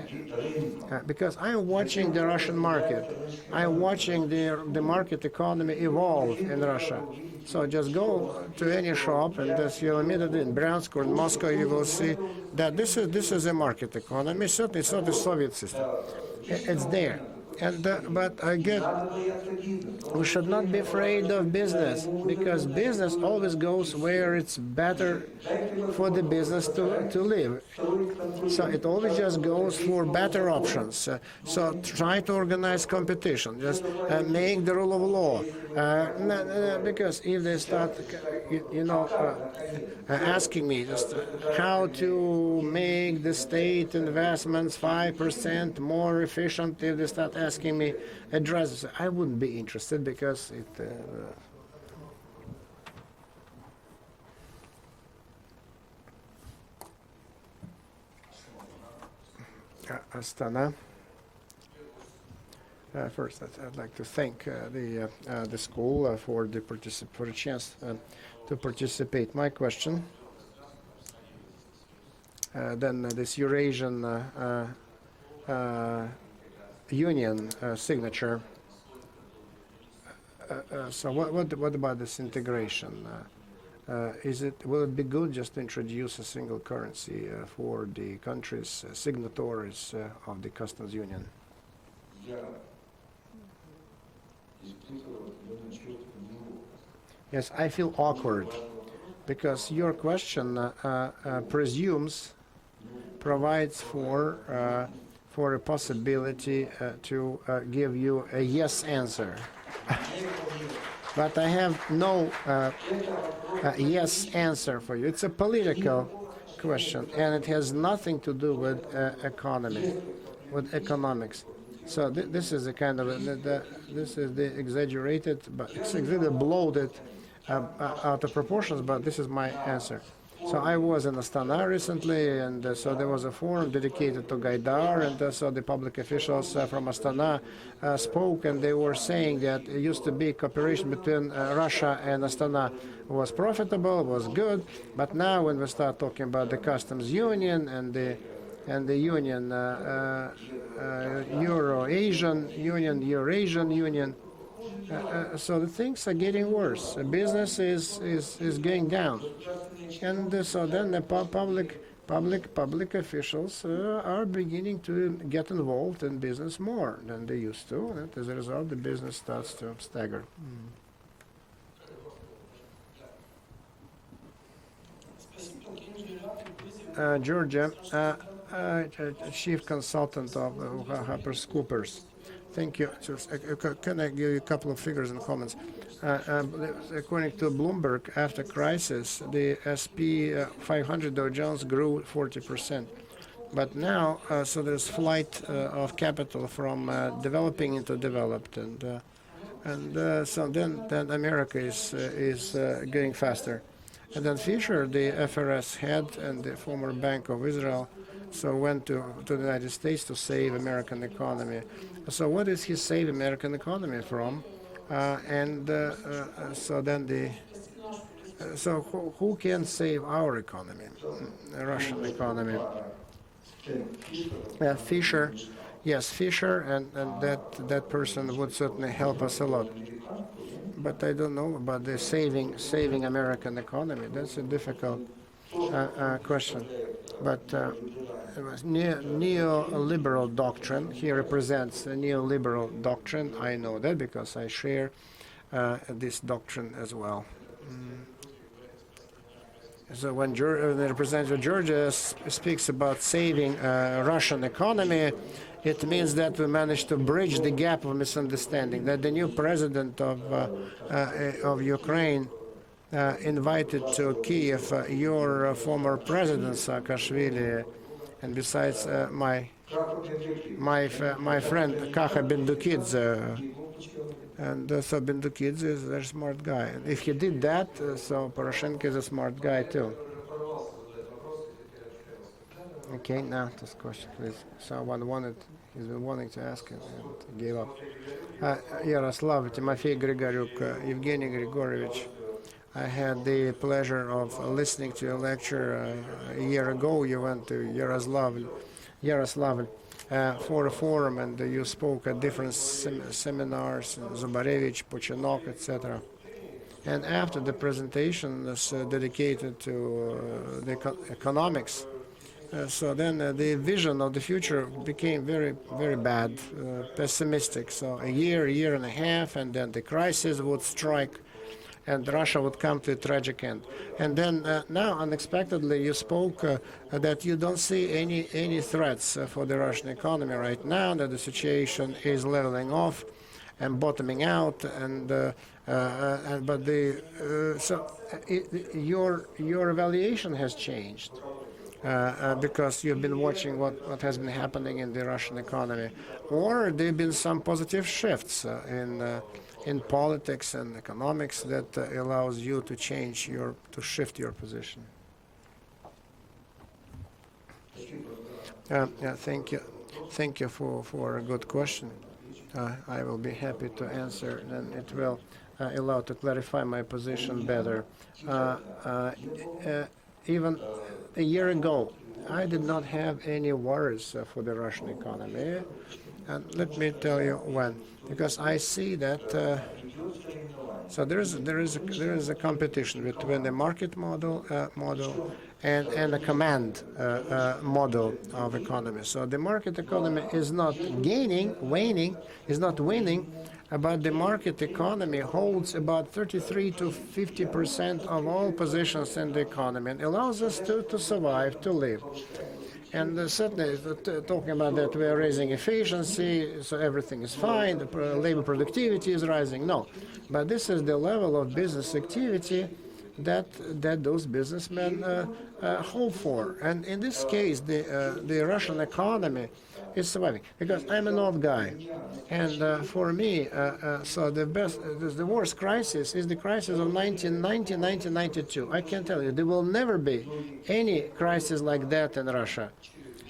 Because I'm watching the Russian market. I'm watching the market economy evolve in Russia. So just go to any shop, and you'll immediately in Bryansk or in Moscow, you will see that this is a market economy. Certainly, it's not the Soviet system. It's there. And but again, we should not be afraid of business, because business always goes where it's better for the business to live. So it always just goes for better options. So try to organize competition, just make the rule of law. Because if they start, asking me just how to make the state investments 5% more efficient, if they start asking me addresses, I wouldn't be interested, because it. Astana. First, I'd like to thank the school for the chance to participate. My question. Then this Eurasian Union signature. So what about this integration? Will it be good just to introduce a single currency for the countries signatories of the customs union? Yes, I feel awkward, because your question provides for a possibility to give you a yes answer. But I have no yes answer for you. It's a political question, and it has nothing to do with economics. So this is a kind of this is the exaggerated, but it's bloated out of proportions. But this is my answer. So I was in Astana recently, and so there was a forum dedicated to Gaidar, and so the public officials from Astana spoke, and they were saying that it used to be cooperation between Russia and Astana was profitable, was good, but now when we start talking about the customs union and the and the Union, Euro-Asian Union, Eurasian Union. So the things are getting worse. Business is going down, and so then the public officials are beginning to get involved in business more than they used to, and as a result, the business starts to stagger. Georgia, chief consultant of HarperCoopers. Thank you. Can I give you a couple of figures and comments? According to Bloomberg, after crisis, the SP 500 Dow Jones grew 40%. But now, so there's flight of capital from developing into developed, and so then America is going faster. And then Fisher, the FRS head and the former Bank of Israel, so went to the United States to save American economy. So what does he save American economy from? So then who can save our economy, the Russian economy? Fisher, yes, Fisher, and that person would certainly help us a lot. But I don't know about the saving American economy. That's a difficult question. But it was neoliberal doctrine. He represents a neoliberal doctrine. I know that because I share this doctrine as well. So when the representative of Georgia speaks about saving Russian economy, it means that we managed to bridge the gap of misunderstanding, that the new president of Ukraine invited to Kiev your former president Saakashvili, and besides my friend Kaha Bendukidze, and so Bendukidze is a very smart guy. And if he did that, so Poroshenko is a smart guy too. Okay, now this question, please. Someone he's been wanting to ask it and gave up. Yaroslav, Timofey Grigoryuk, Evgeny Grigorovich. I had the pleasure of listening to your lecture a year ago. You went to Yaroslavl for a forum, and you spoke at different seminars, Zubarevich, Puchinok, etc. And after the presentation was dedicated to the economics, so then the vision of the future became very, very bad, pessimistic. So a year and a half, and then the crisis would strike, and Russia would come to a tragic end. And then now, unexpectedly, you spoke that you don't see any threats for the Russian economy right now, that the situation is leveling off and bottoming out, your evaluation has changed. Because you've been watching what has been happening in the Russian economy, or there have been some positive shifts in politics and economics that allows you to shift your position. Thank you for a good question. I will be happy to answer, and it will allow to clarify my position better. Even a year ago, I did not have any worries for the Russian economy, and let me tell you when. Because I see that so there is a competition between the market model and a command model of economy. So the market economy is not winning, but the market economy holds about 33 to 50% of all positions in the economy and allows us to survive, to live. And certainly, talking about that, we are raising efficiency, so everything is fine, the labor productivity is rising. No, but this is the level of business activity that those businessmen hope for. And in this case, the Russian economy is surviving. Because I'm an old guy, and for me, so the worst crisis is the crisis of 1990, 1992. I can tell you, there will never be any crisis like that in Russia.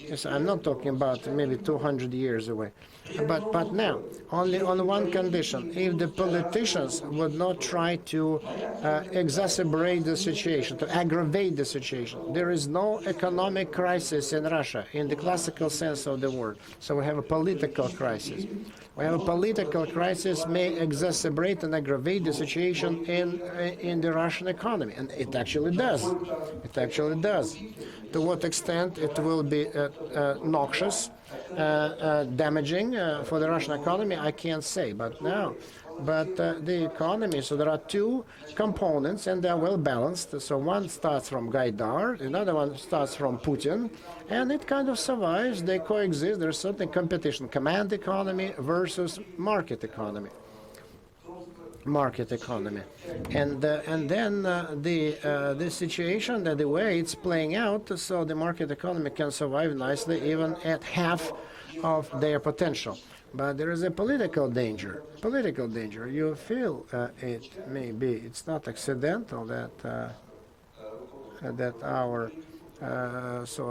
Yes, I'm not talking about maybe 200 years away. But now, only on one condition: if the politicians would not try to exacerbate the situation, to aggravate the situation. There is no economic crisis in Russia in the classical sense of the word. So we have a political crisis. We have a political crisis may exacerbate and aggravate the situation in the Russian economy, and it actually does. It actually does. To what extent it will be noxious, damaging for the Russian economy, I can't say. But the economy. So there are two components, and they're well balanced. So one starts from Gaidar, another one starts from Putin, and it kind of survives. They coexist. There's certain competition: command economy versus market economy. And then the situation, the way it's playing out, so the market economy can survive nicely even at half of their potential. But there is a political danger. You feel it may be. It's not accidental that our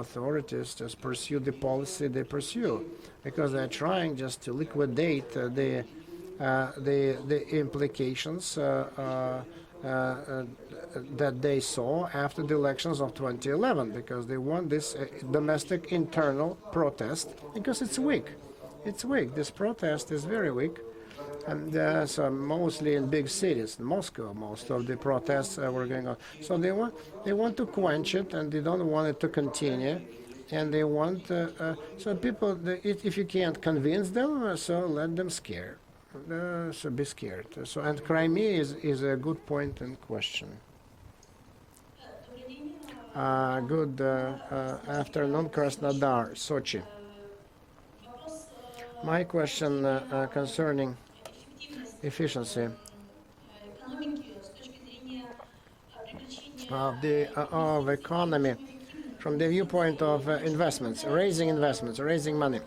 authorities just pursue the policy they pursue, because they're trying just to liquidate the implications that they saw after the elections of 2011, because they want this domestic internal protest, because it's weak. It's weak. This protest is very weak, and so mostly in big cities, in Moscow, most of the protests were going on. So they want to quench it, and they don't want it to continue. And they want so people. If you can't convince them, so let them scare. So be scared. So, and Crimea is a good point in question. Good afternoon, Krasnodar, Sochi. My question concerning efficiency of economy from the viewpoint of raising money,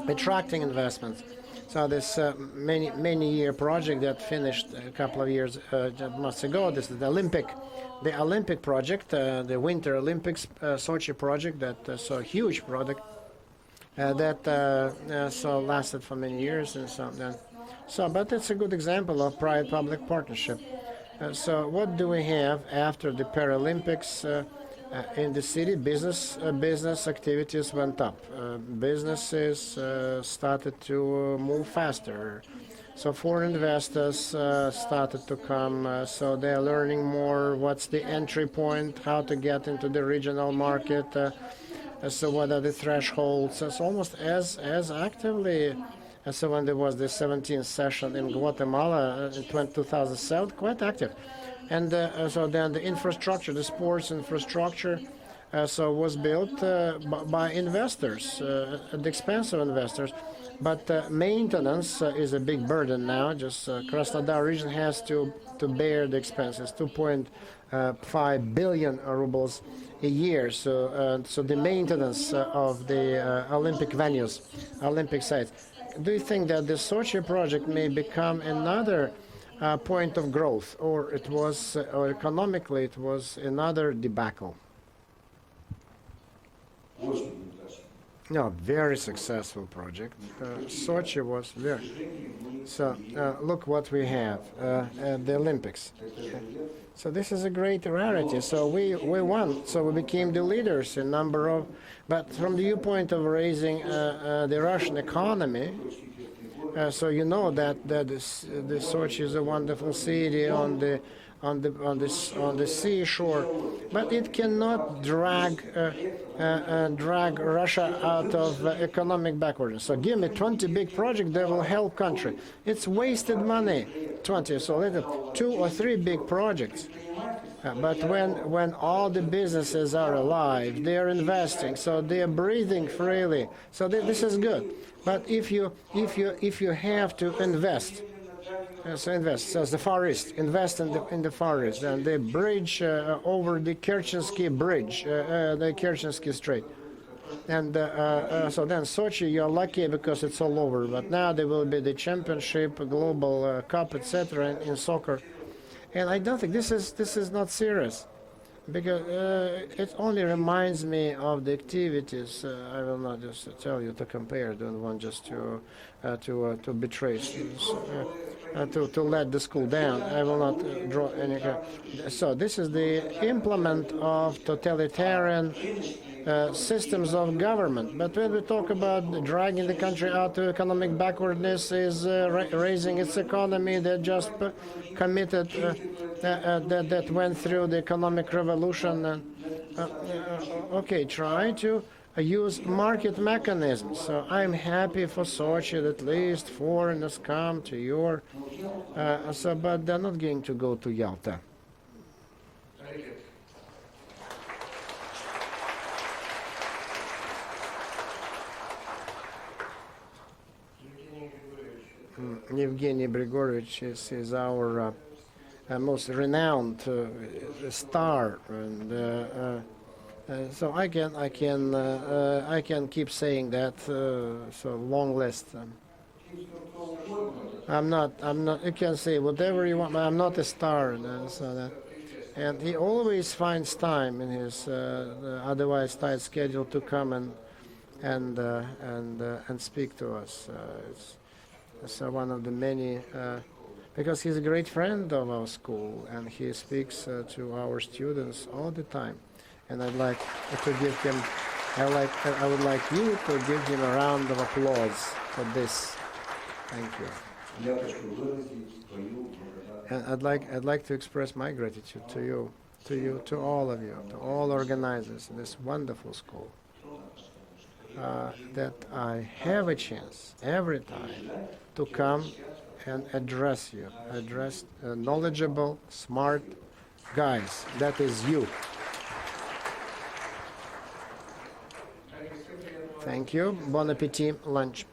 attracting investments. So this many-year project that finished a couple of years months ago. This is the Olympic project, the Winter Olympics Sochi project. That so huge project that so lasted for many years, and but it's a good example of private-public partnership. So what do we have after the Paralympics? In the city, business activities went up. Businesses started to move faster. So foreign investors started to come. So they're learning more. What's the entry point? How to get into the regional market? So what are the thresholds? So it's almost as actively. So when there was the 17th session in Guatemala in 2007, quite active. And so then the infrastructure, the sports infrastructure, so was built by investors, at the expense of investors. But maintenance is a big burden now. Just Krasnodar region has to bear the expenses, 2.5 billion rubles a year. So the maintenance of the Olympic venues, Olympic sites. Do you think that the Sochi project may become another point of growth, or it was, or economically it was another debacle? No, very successful project. Sochi was very. So look what we have at the Olympics. So this is a great rarity. So we won. So we became the leaders in number of. But from the viewpoint of raising the Russian economy. So you know that the Sochi is a wonderful city on the seashore, but it cannot drag Russia out of economic backwardness. So give me 20 big projects that will help country. It's wasted money. 20. So let it 2 or 3 big projects. But when all the businesses are alive, they are investing, so they are breathing freely. So this is good. But if you have to invest, so the Far East, invest in the Far East, and the bridge over the Kerchensky Bridge, the Kerchensky Strait. And so then Sochi, you're lucky because it's all over. But now there will be the championship, global cup, etc. in soccer. And I don't think this is not serious. because it only reminds me of the activities. I will not just tell you to compare. Don't want just to betray students, to let the school down. I will not draw any. So this is the implement of totalitarian systems of government. But when we talk about dragging the country out to economic backwardness, is raising its economy that just committed, that went through the economic revolution. And, okay, try to use market mechanisms. So I'm happy for Sochi that at least foreigners come to your, but they're not going to go to Yalta. Evgeny Grigorovich is our most renowned star, and so I can keep saying that. So long list. I'm not. You can say whatever you want, but I'm not a star. And he always finds time in his otherwise tight schedule to come and speak to us. It's one of the many, because he's a great friend of our school, and he speaks to our students all the time. And I'd like to give him, I would like you to give him a round of applause for this. Thank you. And I'd like to express my gratitude to you, to all of you, to all organizers of this wonderful school. That I have a chance every time to come and address you, knowledgeable, smart guys. That is you. Thank you. Bon appetit, lunch.